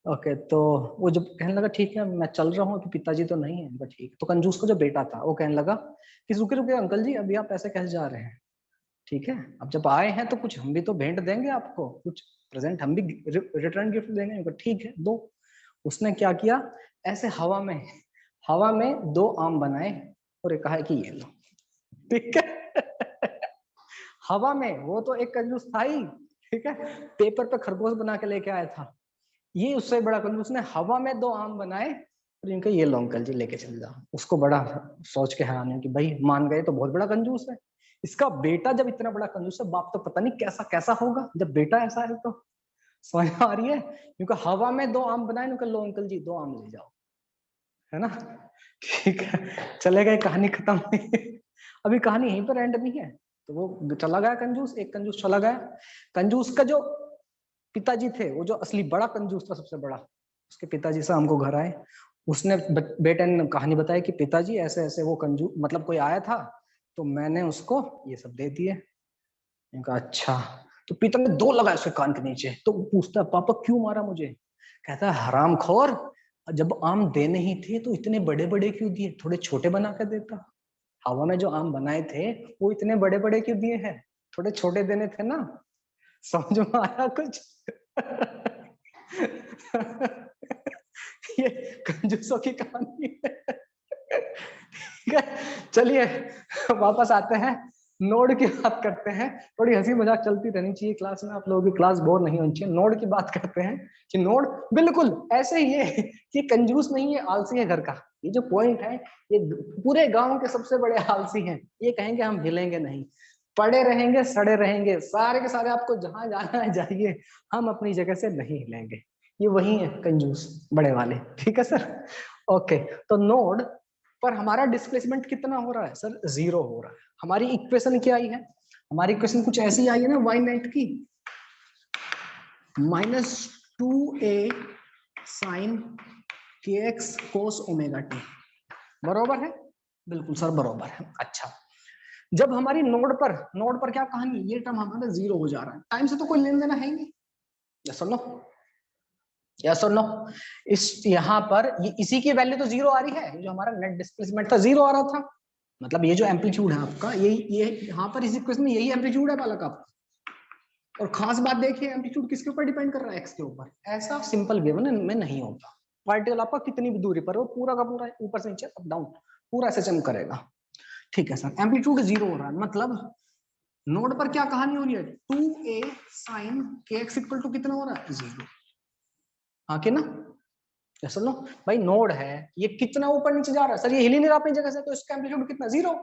ओके। तो वो जब कहने लगा ठीक है मैं चल रहा हूँ, तो पिताजी तो नहीं है, ठीक। तो कंजूस का जो बेटा था वो कहने लगा कि रुके रुके अंकल जी, अभी आप ऐसे कैसे जा रहे हैं? ठीक है अब जब आए हैं तो कुछ हम भी तो भेंट देंगे आपको, कुछ प्रेजेंट हम भी रिटर्न गिफ्ट देंगे। ठीक है दो। उसने क्या किया, ऐसे हवा में दो आम बनाए और एक कहा कि ये लो। ठीक है हवा में, वो तो एक कंजूस था ही, ठीक है, पेपर पे खरगोश बना के लेके आया था। ये उससे बड़ा कंजूस ने हवा में दो आम बनाए और इनका ये लो अंकल जी लेके चले जाओ। उसको बड़ा सोच के हैरान है कि भाई मान गए तो बहुत बड़ा कंजूस है, इसका बेटा जब इतना बड़ा कंजूस है, बाप तो पता नहीं कैसा कैसा होगा जब बेटा ऐसा है। तो समझ आ रही है, क्योंकि हवा में दो आम बनाए, उनका लो अंकल जी दो आम ले जाओ, है ना। ठीक है चले गए, कहानी खत्म हुई। अभी कहानी यहीं पर एंड नहीं है। तो वो चला गया कंजूस, एक कंजूस चला गया। कंजूस का जो पिताजी थे, वो जो असली बड़ा कंजूस था, सबसे बड़ा, उसके पिताजी से हमको घर आए, उसने बेटे ने कहानी बताई कि पिताजी ऐसे ऐसे वो कंजूस मतलब कोई आया था, तो मैंने उसको ये सब दे दिए। कहा अच्छा। तो पिता ने दो लगाए उसके कान के नीचे। तो पूछता पापा क्यों मारा मुझे? कहता है हरामखोर, जब आम देने ही थे तो इतने बड़े बड़े क्यों दिए, थोड़े छोटे बना कर देता। हवा में जो आम बनाए थे वो इतने बड़े बड़े क्यों दिए हैं, थोड़े छोटे देने थे ना। समझ में आया कुछ? ये कंजूसों की कहानी है। चलिए वापस आते हैं, नोड की बात करते हैं। थोड़ी हंसी मजाक चलती रहनी चाहिए क्लास में, आप लोगों की क्लास बोर नहीं होनी चाहिए। नोड की बात करते हैं कि नोड बिल्कुल ऐसे ही है कि कंजूस नहीं है, आलसी है घर का। ये जो पॉइंट है, ये पूरे गांव के सबसे बड़े आलसी हैं। ये कहेंगे हम हिलेंगे नहीं, पड़े रहेंगे, सड़े रहेंगे, सारे के सारे आपको जहां जाना है जाइए, हम अपनी जगह से नहीं हिलेंगे। ये वही है कंजूस बड़े वाले, ठीक है सर? ओके, तो नोड पर हमारा डिस्प्लेसमेंट कितना हो रहा है सर? 0 हो रहा है। हमारी इक्वेशन क्या आई है? हमारी इक्वेशन कुछ ऐसी आई है ना, y नेट की -2a sin kx cos omega t, बरोबर है? बिल्कुल सर बरोबर है। अच्छा, जब हमारी नोड पर क्या कहानी, ये टर्म हमारा 0 हो जा रहा है, टाइम से तो कोई लेन देना है ही नहीं। यस और नो? यस और नो? इस यहाँ पर ये इसी की वैल्यू तो 0 आ रही है, जो हमारा नेट डिस्प्लेसमेंट था 0 आ रहा था। मतलब ये जो एम्पलीट्यूड है आपका, ये यहाँ पर इस इक्वेशन में यही एम्पलीट्यूड है बालक आपका। और खास बात देखिए, एम्पलीट्यूड किसके ऊपर डिपेंड कर रहा है? एक्स के ऊपर। ऐसा सिंपल वे में नहीं होता। पार्टिकल आपका कितनी भी दूरी पर हो, पूरा का पूरा ऊपर से नीचे अप डाउन पूरा ऐसे जंप करेगा। ठीक है सर, एम्पलीट्यूड 0 हो रहा है, मतलब नोड पर क्या कहानी हो रही है? 2a sin kx equal to कितना हो रहा है? 0। हाँ कि ना? Yes no? भाई नोड है, ये कितना ऊपर नीचे जा रहा है सर? ये हिल ही नहीं रहा अपनी जगह से, तो इसका एम्पलीट्यूड कितना? 0।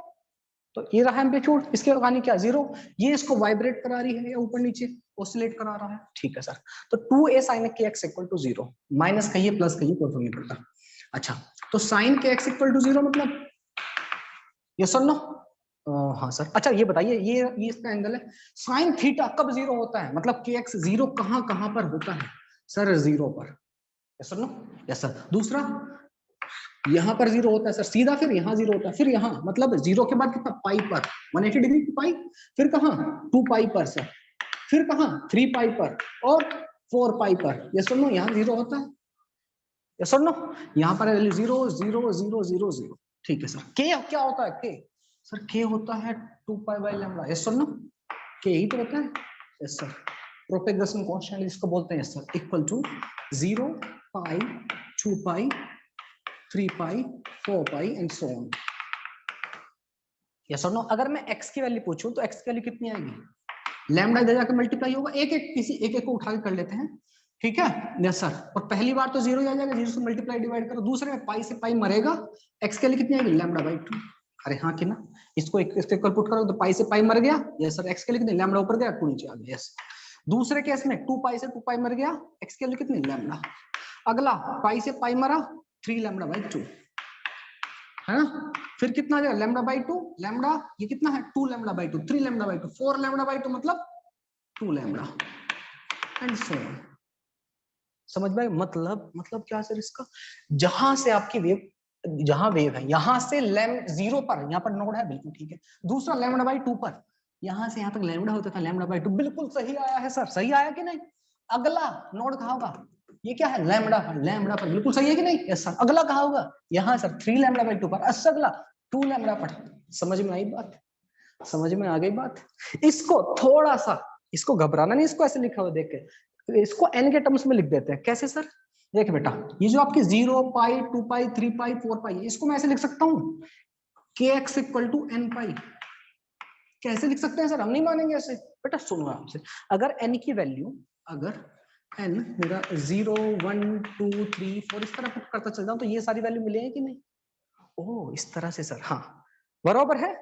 तो ये रहा एम्पलीट्यूड, इसकी कहानी क्या? 0। ये इसको वाइब्रेट करा रही है या ऊपर नीचे ऑसिलेट करा रहा है। ठीक है सर, तो 2a sin kx equal to 0, minus कहिए प्लस कहिए कोई फर्क नहीं पड़ता। अच्छा, तो sin kx इक्वल टू 0 मतलब यस और नो? हाँ सर। अच्छा ये बताइए, ये इसका एंगल है। साइन थीटा कब 0 होता है, मतलब kx 0 कहां पर होता है सर? 0 पर। Yes sir? No? Yes sir. दूसरा, यहाँ पर 0 होता है सर सीधा, फिर यहाँ 0 होता है, फिर यहाँ मतलब 0 के बाद कितना? पाई पर, 180 डिग्री की पाई, फिर कहाँ? 2 पाई पर सर, फिर कहाँ? 3 पाई पर, और 4 पाई पर। Yes sir? नो? यहाँ 0 होता है। Yes sir? नो? यहाँ पर 0 0 0 0 0। ठीक है सर। के क्या होता है? के सर, के होता है 2 pi by lambda. Yes sir? No? K ही तो होता है। यस सर, प्रोपेगेशन कांस्टेंट इसको बोलते हैं। Yes sir, equal to 0 pi 2 pi 3 pi 4 pi and so on. Yes और नो? अगर मैं x की वैल्यू पूछूं तो x की वैल्यू कितनी आएगी? लैम्डा इधर जाकर मल्टीप्लाई होगा, एक एक किसी एक एक को उठा के कर लेते हैं। ठीक है? Yes sir. और पहली बार तो 0 ही आ जाएगा, 0 से मल्टीप्लाई डिवाइड करो। दूसरे में पाई से पाई मरेगा, x की वैल्यू कितनी आएगी? Lambda by 2। अरे हाँ कि ना? इसको इसके इक्वल पुट करो तो पाई से पाई मर गया। Yes sir. x की वैल्यू कितनी? लैम्डा ऊपर गया, 2 नीचे आ गया। यस। दूसरे केस में 2 पाई से 2 पाई मर गया, x की वैल्यू कितनी? लैम्डा। अगला पाई से पाई मरा, 3 लैम्डा बाई 2, है ना? फिर कितना आ जाएगा? लैम्डा बाई 2, लैम्डा ये कितना है? 2 lambda by 2, 3 lambda by 2, 4 lambda by 2 मतलब 2 लैम्डा एंड सो ऑन। समझ में? मतलब क्या सर इसका? जहां से आपकी वेव, जहां वेव है यहां से लैम 0 पर, यहाँ पर नोड है, बिल्कुल ठीक है। दूसरा लैम्डा बाई 2 पर, यहां से यहां तक लैम्डा होता था, लैम्डा बाई 2, बिल्कुल सही आया है सर। सही आया कि नहीं? अगला नोड कहाँ होगा? ये क्या है? लैम्डा पर। लैम्डा पर बिल्कुल सही है कि नहीं? Yes sir. अगला कहाँ होगा? यहाँ सर 3 लैम्डा बाई 2 पर। अच्छा, अगला 2 लैम्डा पर। समझ में आई बात? समझ में आ गई बात? इसको थोड़ा सा, इसको घबराना नहीं, इसको ऐसे लिखा हुआ देख के, इसको n के टर्म्स में लिख देते हैं। कैसे सर? देख बेटा, ये जो आपकी 0 पाई 2 पाई 3 पाई 4 पाई, इसको मैं ऐसे लिख सकता हूँ, kx इक्वल टू n पाई। कैसे लिख सकते हैं सर? हम नहीं मानेंगे ऐसे। बेटा सुनो आपसे, अगर n की वैल्यू, अगर n मेरा 0 1 2 3 4 इस तरह पुट करता चल जाऊं, तो ये सारी वैल्यू मिलेगी कि नहीं? ओह इस तरह से सर, हाँ बराबर है।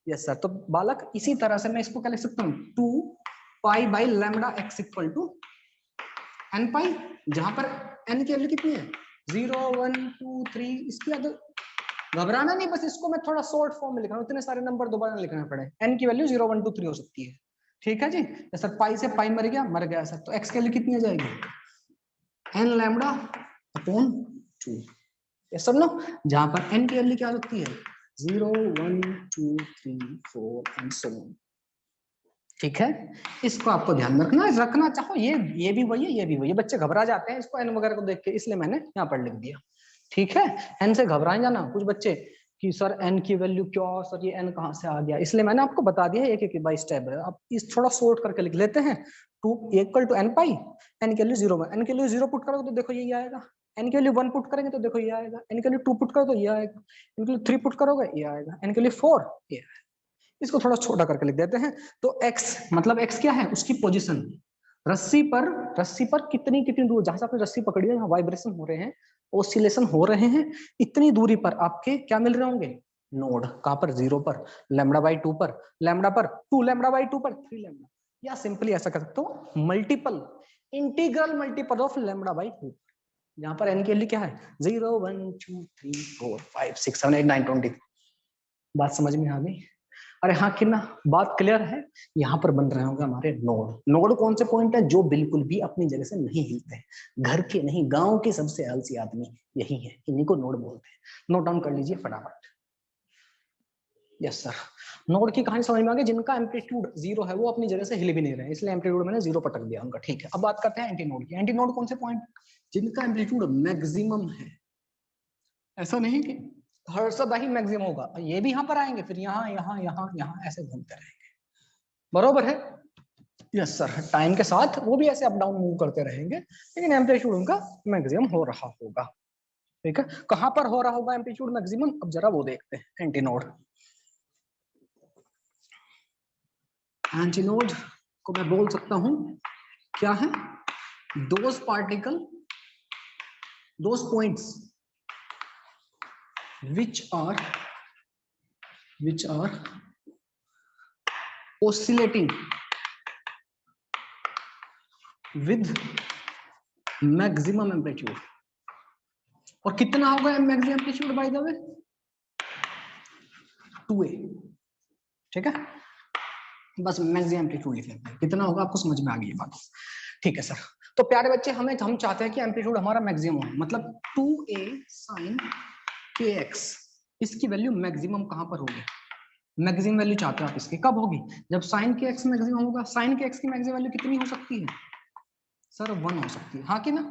Yes sir. तो बालक इसी तरह से मैं इसको क्या लिख सकता हूँ? 2 pi by lambda x equal to n pi, जहां पर n की वैल्यू कितनी है? 0 1 2 3। इसकी घबराना नहीं, बस इसको मैं थोड़ा शॉर्ट फॉर्म में लिख रहा हूँ, इतने सारे नंबर दोबारा लिखना पड़े। n की वैल्यू 0 1 2 3 हो सकती है, ठीक है जी। सर पाई से पाई मर गया सर, तो एक्स की वैल्यू कितनी आ जाएगी, एन लैम्डा अपॉन 2। ये सब लो, जहां पर एन की वैल्यू क्या होती है 0 1 2 3 4 एंड सो ऑन। ठीक है, इसको आपको ध्यान में रखना चाहो, ये भी वही है, ये भी वही है। बच्चे घबरा जाते हैं इसको एन वगैरह को देख के, इसलिए मैंने यहाँ पर लिख दिया। ठीक है, एन से घबराए जाना कुछ बच्चे कि सर एन की वैल्यू क्या, सर ये एन कहाँ से आ गया, इसलिए मैंने आपको बता दिया एक एक बाई स्टेप है। आप इस थोड़ा शॉर्ट करके लिख लेते हैं, 2 equal to N pi, N की वैल्यू 0 एन की वैल्यू 0 पुट करोगे तो देखो यही आएगा, एन की वैल्यू 1 पुट करेंगे तो देखो ये आएगा, एन की वैल्यू 2 पुट करो तो ये आएगा, एन की वैल्यू 3 पुट करोगे ये आएगा, एन की वैल्यू 4 ये आएगा। इसको थोड़ा छोटा करके लिख देते हैं। तो x मतलब x क्या है, उसकी पोजीशन, रस्सी पर कितनी कितनी दूर, जहां से आपने रस्सी पकड़ी है, यहाँ वाइब्रेशन हो रहे हैं, ऑसिलेशन हो रहे हैं, इतनी दूरी पर आपके क्या मिल रहे होंगे, नोड। कहां पर, 0 पर, लैम्डा बाई 2 पर, लैम्डा पर 2 लैम्डा बाई 2 पर 3 लैम्डा, या सिंपली ऐसा कर सकते हो multiple, integral multiple of lambda by 2। यहाँ पर n की वैल्यू क्या है 0 1 2 3 4 5 6 7 8 9 20। बात समझ में आ गई? अरे हाँ किन्ना, बात क्लियर है? यहाँ पर बन रहे होंगे हमारे नोड। नोड कौन से पॉइंट है, जो बिल्कुल भी अपनी जगह से नहीं हिलते, घर के नहीं, गांव के सबसे आलसी आदमी यही है, इन्हीं को नोड बोलते हैं। नोट डाउन कर लीजिए फटाफट। यस सर, नोड की कहानी समझ में आ गई। जिनका एम्पलीट्यूड 0 है वो अपनी जगह से हिल भी नहीं रहे, इसलिए एम्पलीट्यूड मैंने 0 पटक दिया उनका। ठीक है, अब बात करते हैं एंटी नोड की। एंटी नोड कौन से पॉइंट, जिनका एम्पलीट्यूड मैक्सिमम है। ऐसा नहीं कि हर सदा ही मैक्सिमम होगा, ये भी यहाँ पर आएंगे, फिर यहाँ यहाँ यहाँ यहाँ ऐसे घूमते रहेंगे, बरोबर है? यस सर, टाइम के साथ वो भी ऐसे अप डाउन मूव करते रहेंगे, लेकिन एम्पलीट्यूड उनका मैक्सिमम हो रहा होगा। ठीक है, कहां पर हो रहा होगा एम्पलीट्यूड मैक्सिमम, अब जरा वो देखते हैं। एंटीनोड, एंटीनोड को मैं बोल सकता हूं क्या है, those particle, those points which are oscillating with maximum amplitude। और कितना होगा maximum amplitude by the way 2a। ठीक है, बस मैक्सिमम एम्पलीट्यूड लिख लेते हैं, कितना होगा आपको समझ में आ गई बात। ठीक है सर, तो प्यारे बच्चे हम चाहते हैं कि एम्पलीट्यूड हमारा मैक्सिमम हो, मतलब 2a sin kx, इसकी वैल्यू मैक्सिमम कहां पर होगी, मैक्सिमम वैल्यू चाहते हो आप इसकी, कब होगी, जब sin kx मैक्सिमम होगा। sin kx की मैक्सिमम वैल्यू कितनी हो सकती है सर, 1 हो सकती है, हाँ कि ना?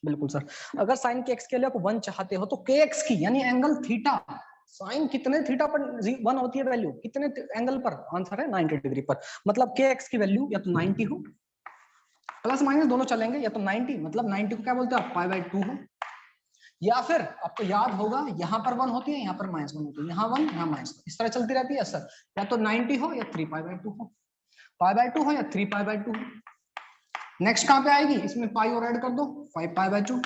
बिल्कुल सर, अगर sin kx के लिए आप 1 चाहते हो तो kx की यानी एंगल थीटा, साइन कितने थीटा पर 1 होती है वैल्यू, कितने एंगल पर, आंसर है 90 डिग्री पर। मतलब kx की वैल्यू या तो 90 हो, प्लस माइनस दोनों चलेंगे, या तो 90 मतलब 90 को क्या बोलते हैं आप, π/2 हो, या फिर आपको याद होगा यहाँ पर 1 होती है, यहाँ पर -1 होती है, यहाँ 1 यहाँ -1, इस तरह चलती रहती है सर, या तो 90 हो या 3π/2 हो, π/2 हो या 3π/2 हो। नेक्स्ट कहां पे आएगी, इसमें पाई और ऐड कर दो, 5π/2।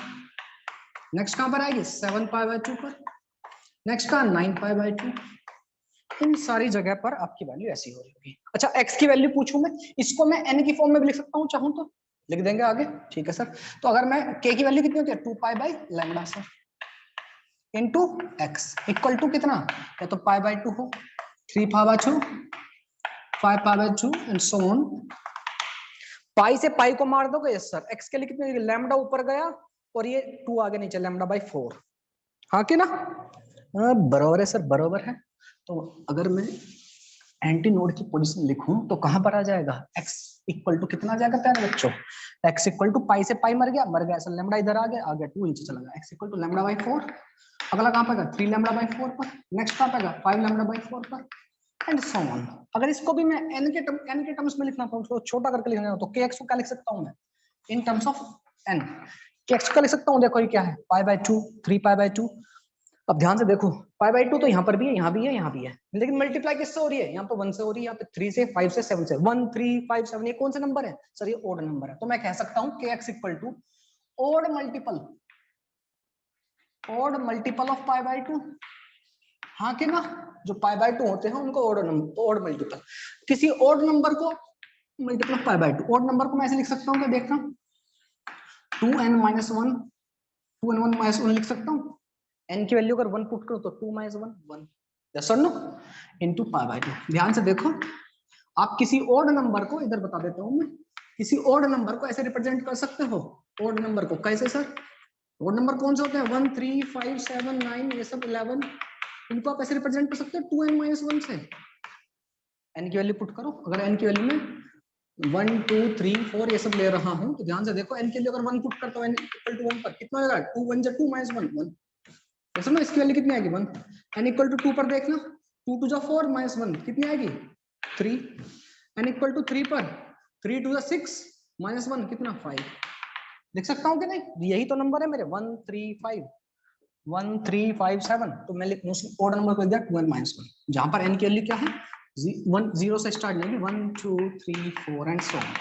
नेक्स्ट कहां पर आएगी, 7π/2 पर। नेक्स्ट कहां, 9π/2। इन सारी जगह पर आपकी वैल्यू ऐसी हो रही होगी। अच्छा, x की वैल्यू पूछूं मैं, इसको मैं n की फॉर्म में भी लिख सकता हूं, चाहूं तो लिख देंगे आगे। ठीक है सर, तो अगर मैं k की वैल्यू कितनी होती है 2π/λ sir, into x equal to कितना, या तो π/2 हो, 3π/2, 5π/2 एंड सो ऑन। पाई से पाई को मार दोगे, यस सर, x के लिए कितने, लैम्डा ऊपर गया और ये 2 आगे नीचे, λ/4, हाँ कि ना? बराबर है सर, बराबर है। तो अगर मैं एंटी नोड की पोजीशन लिखूं तो कहां पर आ जाएगा, x इक्वल टू कितना आ जाएगा प्यारे बच्चों, x इक्वल टू पाई से पाई मर गया सर, लैम्डा इधर आ गया 2 नीचे चला गया, x इक्वल टू λ/4। अगला कहां पर, 3 λ/4 पर। नेक्स्ट कहां पर, 5 λ/4 पर एंड सो ऑन। अगर इसको भी मैं n के टर्म्स में लिखना चाहूं, छोटा करके लिखना हो तो kx को क्या लिख सकता हूं मैं, in terms of n, kx का लिख सकता हूं, देखो ये क्या है, π/2, 3π/2। अब ध्यान से देखो, π/2 तो यहाँ पर भी है, यहाँ भी है, यहाँ भी है, लेकिन मल्टीप्लाई किससे हो रही है, यहाँ पे 1 से हो रही है, यहाँ पे 3 से, 5 से, 7 से, 1 3 5 7, ये कौन सा नंबर है सर, ये ओड नंबर है। तो मैं कह सकता हूँ kx equal to odd multiple of π/2, हाँ कि ना? जो π/2 होते हैं उनको ओड मल्टीपल, किसी ओड नंबर को मल्टीपल ऑफ π/2। ओड नंबर को मैं ऐसे लिख सकता हूँ, क्या देखना, 2n-1 लिख सकता हूँ, n की वैल्यू अगर 1 पुट करो तो 2 - 1 1, यस और नो, इनटू π/2। ध्यान से देखो, आप किसी ओड नंबर को, इधर बता देता हूं मैं, किसी ओड नंबर को ऐसे रिप्रेजेंट कर सकते हो। ओड नंबर को कैसे सर? ओड नंबर कौन से होते हैं? 1 3 5 7 9 ये सब 11, इनको आप ऐसे रिप्रेजेंट कर सकते हो 2n-1 से। n की वैल्यू पुट करो, अगर n की वैल्यू में 1 2 3 4 ये सब ले रहा हूं तो ध्यान से देखो, n के लिए अगर 1 पुट करता हूं n इक्वल टू 1 पर कितना हो जाएगा? 2 1 जा 2 -1 1, ऐसा ना, इसकी वैल्यू कितनी आएगी? 1। n इक्वल टू 2 पर देखना, 2 2 जा 4 -1 कितनी आएगी? 3। n इक्वल टू 3 पर 3 2 जा 6 -1 कितना? 5। देख सकता हूं कि नहीं? यही तो नंबर है मेरे 1 3 5 1 3 5 7। तो मैं लिख ओड नंबर को लिख दिया 2n-1, जहां पर n की वैल्यू क्या है? 1 0 से स्टार्ट नहीं, 1 2 3 4 एंड सो ऑन।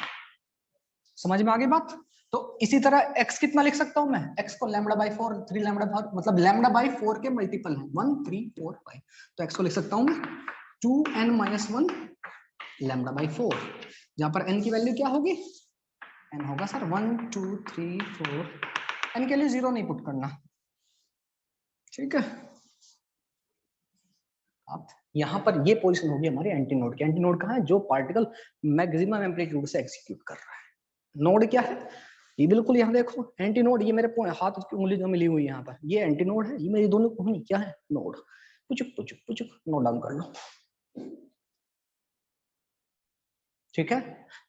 समझ में आ गई बात? तो इसी तरह x कितना लिख सकता हूं मैं? x को लैम्बडा बाई 4, 3 लैम्बडा बाई, मतलब लैम्बडा बाई 4 के मल्टीपल है 1 3 4 5। तो x को लिख सकता हूं मैं 2n-1 लैम्बडा बाई 4, जहां पर n की वैल्यू क्या होगी? n होगा सर 1 2 3 4। n के लिए 0 नहीं पुट करना, ठीक है। अब यहाँ पर ये पोजीशन होगी हमारी एंटी नोड की। एंटी नोड कहाँ है? जो पार्टिकल मैक्सिमम एम्पलीट्यूड से एग्जीक्यूट कर रहा है। नोड क्या है? ये बिल्कुल यहाँ देखो एंटी नोड, ये मेरे हाथ की उंगली जो मिली हुई है यहाँ पर, ये एंटी नोड है, ये मेरी दोनों उंगली क्या है? नोड। पुचुक पुचुक पुचुक, नोट डाउन कर लो, ठीक है।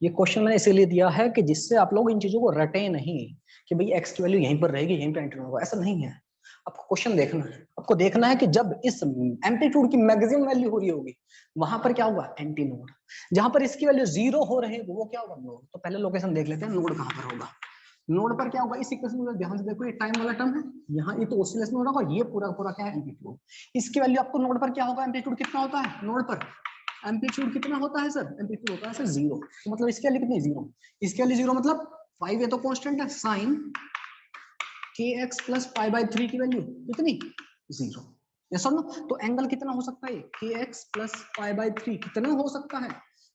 ये क्वेश्चन मैंने इसीलिए दिया है कि जिससे आप लोग इन चीजों को रटे नहीं कि भाई एक्स की वैल्यू यहीं पर रहेगी, यहीं पर एंटी नोड होगा, ऐसा नहीं है। आपको क्वेश्चन देखना है, आपको देखना है कि जब इस एम्पलीट्यूड की मैक्सिमम वैल्यू हो रही होगी वहां पर क्या होगा? Anti node. जहां पर इसकी वैल्यू 0 हो रही है वो क्या होगा? नोड। तो पहले लोकेशन देख लेते हैं, नोड कहां पर होगा। नोड पर क्या होगा? इस इक्वेशन में ध्यान से देखो, ये टाइम वाला टर्म है, यहाँ ये तो ऑसिलेशन हो रहा होगा, ये पूरा पूरा क्या है? एम्पलीट्यूड। इसकी वैल्यू आपको नोड पर क्या होगा? एम्पलीट्यूड कितना होता है नोड पर? एम्पलीट्यूड कितना होता है सर? एम्पलीट्यूड होता है सर 0। तो मतलब इसके लिए कितनी? 0। इसके लिए 0 मतलब 5 ये तो कांस्टेंट है, sine kx plus pi by 3 की वैल्यू कितनी? 0। ये सुनो, तो एंगल कितना हो सकता है? kx प्लस पाई बाई 3 कितना हो सकता है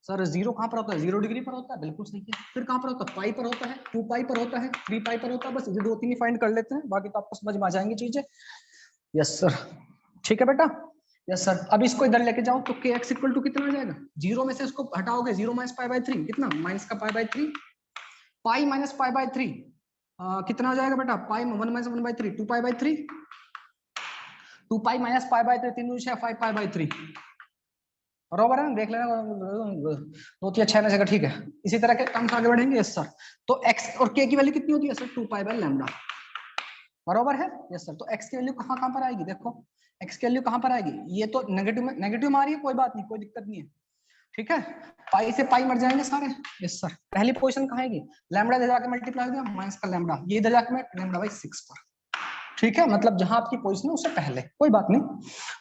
सर? 0 कहां पर होता है? 0 डिग्री पर होता है, बिल्कुल सही है। फिर कहां पर होता है? पाई पर होता है, 2 पाई पर होता है, 3 पाई पर होता है। बस ये 2 3 ही फाइंड कर लेते हैं, बाकी तो आपको समझ में आ जाएंगी चीजें। यस सर, ठीक है बेटा। यस सर, अब इसको इधर लेके जाओ तो kx इक्वल टू कितना आ जाएगा? 0 में से इसको हटाओगे, 0 माइनस पाई बाई 3 कितना? माइनस का पाई by 3, pi minus pi by 3 कितना हो जाएगा बेटा? पाई 1 minus 1 by 3 2 pi by 3, 2 pi minus pi by 3 3 6 5 pi by 3, बराबर है? देख लेना 2 3 6 में से, ठीक है। इसी तरह के टर्म्स आगे बढ़ेंगे। यस सर, तो x और k की वैल्यू कितनी होती है सर? 2 पाई बाई लैम्डा, बराबर है? यस सर, तो x की वैल्यू कहां कहां पर आएगी? देखो x की वैल्यू कहां पर आएगी? ये तो नेगेटिव में, नेगेटिव में आ रही है, कोई बात नहीं, कोई दिक्कत नहीं है, ठीक है। पाई से पाई मर जाएंगे सारे। यस सर, पहली पोजीशन कहां आएगी? लैम्डा इधर जाके मल्टीप्लाई हो गया माइनस का लैम्डा, ये इधर जाके मैं लैम्डा बाई 6 पर, ठीक है। मतलब जहां आपकी पोजीशन है उससे पहले, कोई बात नहीं।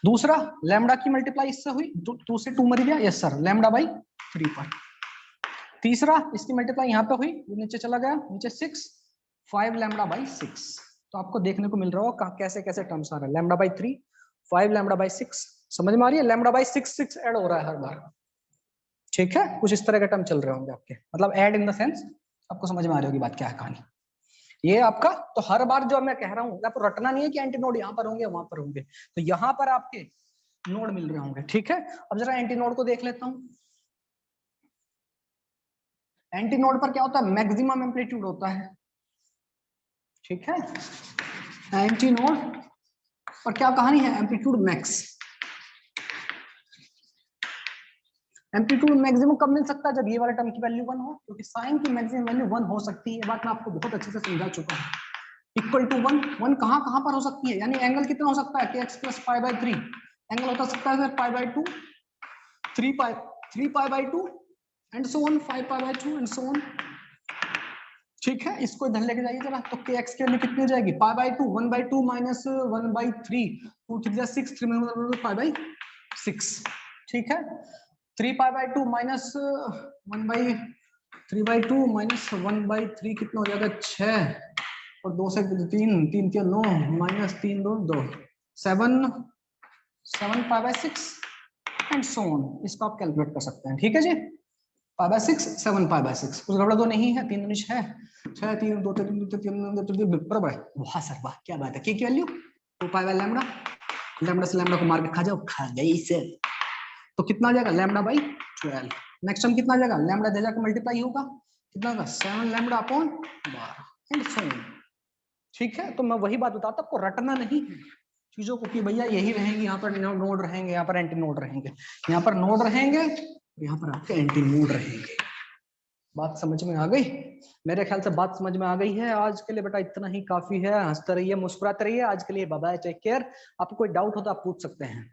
दूसरा लैम्डा की मल्टीप्लाई इससे हुई, 2 से 2 मर गया। यस सर, लैम्डा बाई 3 पर। तीसरा इसकी मल्टीप्लाई यहाँ पे हुई, नीचे चला गया, नीचे 6 5 लैम्डा बाई 6। तो आपको देखने को मिल रहा होगा कैसे कैसे टर्म्स आ रहे हैं। लैम्डा बाई 3 5 लैम्डा बाई 6, समझ में आ रही है? लैम्डा बाई 6 6 ऐड हो रहा है हर बार, ठीक है। कुछ इस तरह के टर्म चल रहे होंगे आपके, मतलब ऐड इन द सेंस, आपको समझ में आ रही होगी बात क्या है कहानी। ये आपका तो हर बार जो मैं कह रहा हूँ, आपको रटना नहीं है कि एंटी नोड यहाँ पर होंगे वहां पर होंगे, तो यहाँ पर आपके नोड मिल रहे होंगे, ठीक है। अब जरा एंटी नोड को देख लेता हूँ। एंटी नोड पर क्या होता है? मैक्सिमम एम्पलीट्यूड होता है, ठीक है। एंटी नोड पर क्या कहानी है? Amplitude max. एम्पलीट्यूड मैक्सिमम कब मिल सकता है? जब ये वाला टर्म की वैल्यू 1 हो, क्योंकि साइन की मैक्सिमम वैल्यू 1 हो सकती है, बात मैं आपको बहुत अच्छे से समझा चुका हूं। इक्वल टू 1 1 कहां कहां पर हो सकती है? यानी एंगल कितना हो सकता है? kx plus pi by 3 angle होता सकता है sir pi by 2, 3 pi by 2 and so on, 5 pi by 2 and so on, ठीक है। इसको इधर लेके जाइए जरा, तो kx की वैल्यू कितनी हो जाएगी? Pi by 2 1 by 2 minus 1 by 3 2 3 6 3 pi by 6, ठीक है। 3 pi by 2 minus 1 by 3 by 2 minus 1 by 3 कितना हो जाएगा? 6 और 2 से 3 3 के 9 minus 3 2 2 7 7 pi by 6 and so on. इसको आप कैलकुलेट कर सकते हैं, ठीक है जी। पाई बाई 6 7 पाई बाई 6, कुछ गड़बड़ तो नहीं है? 3 6 6 3 2 3 3 बराबर है। वाह सर वाह, क्या बात है। की value 2 pi by lambda, lambda से लैम्डा को मार के खा जाओ, खा गई इसे। तो कितना आ जाएगा? लैम्डा बाई 12, नेक्स्ट टर्म कितना आ जाएगा, लैम्डा दे जाकर मल्टीप्लाई होगा, कितना होगा 7 lambda upon 12 and so on. ठीक है, तो मैं वही बात बताता, आपको रटना नहीं है चीजों को कि भैया यही रहेंगे, यहाँ पर नोड रहेंगे, यहाँ पर एंटी नोड रहेंगे, यहाँ पर नोड रहेंगे, यहाँ पर आपके एंटी नोड रहेंगे। बात समझ में आ गई? मेरे ख्याल से बात समझ में आ गई है। आज के लिए बेटा इतना ही काफी है। हंसते रहिए, मुस्कुराते रहिए। आज के लिए बाय बाय, टेक केयर। आपको कोई डाउट हो तो आप पूछ सकते हैं।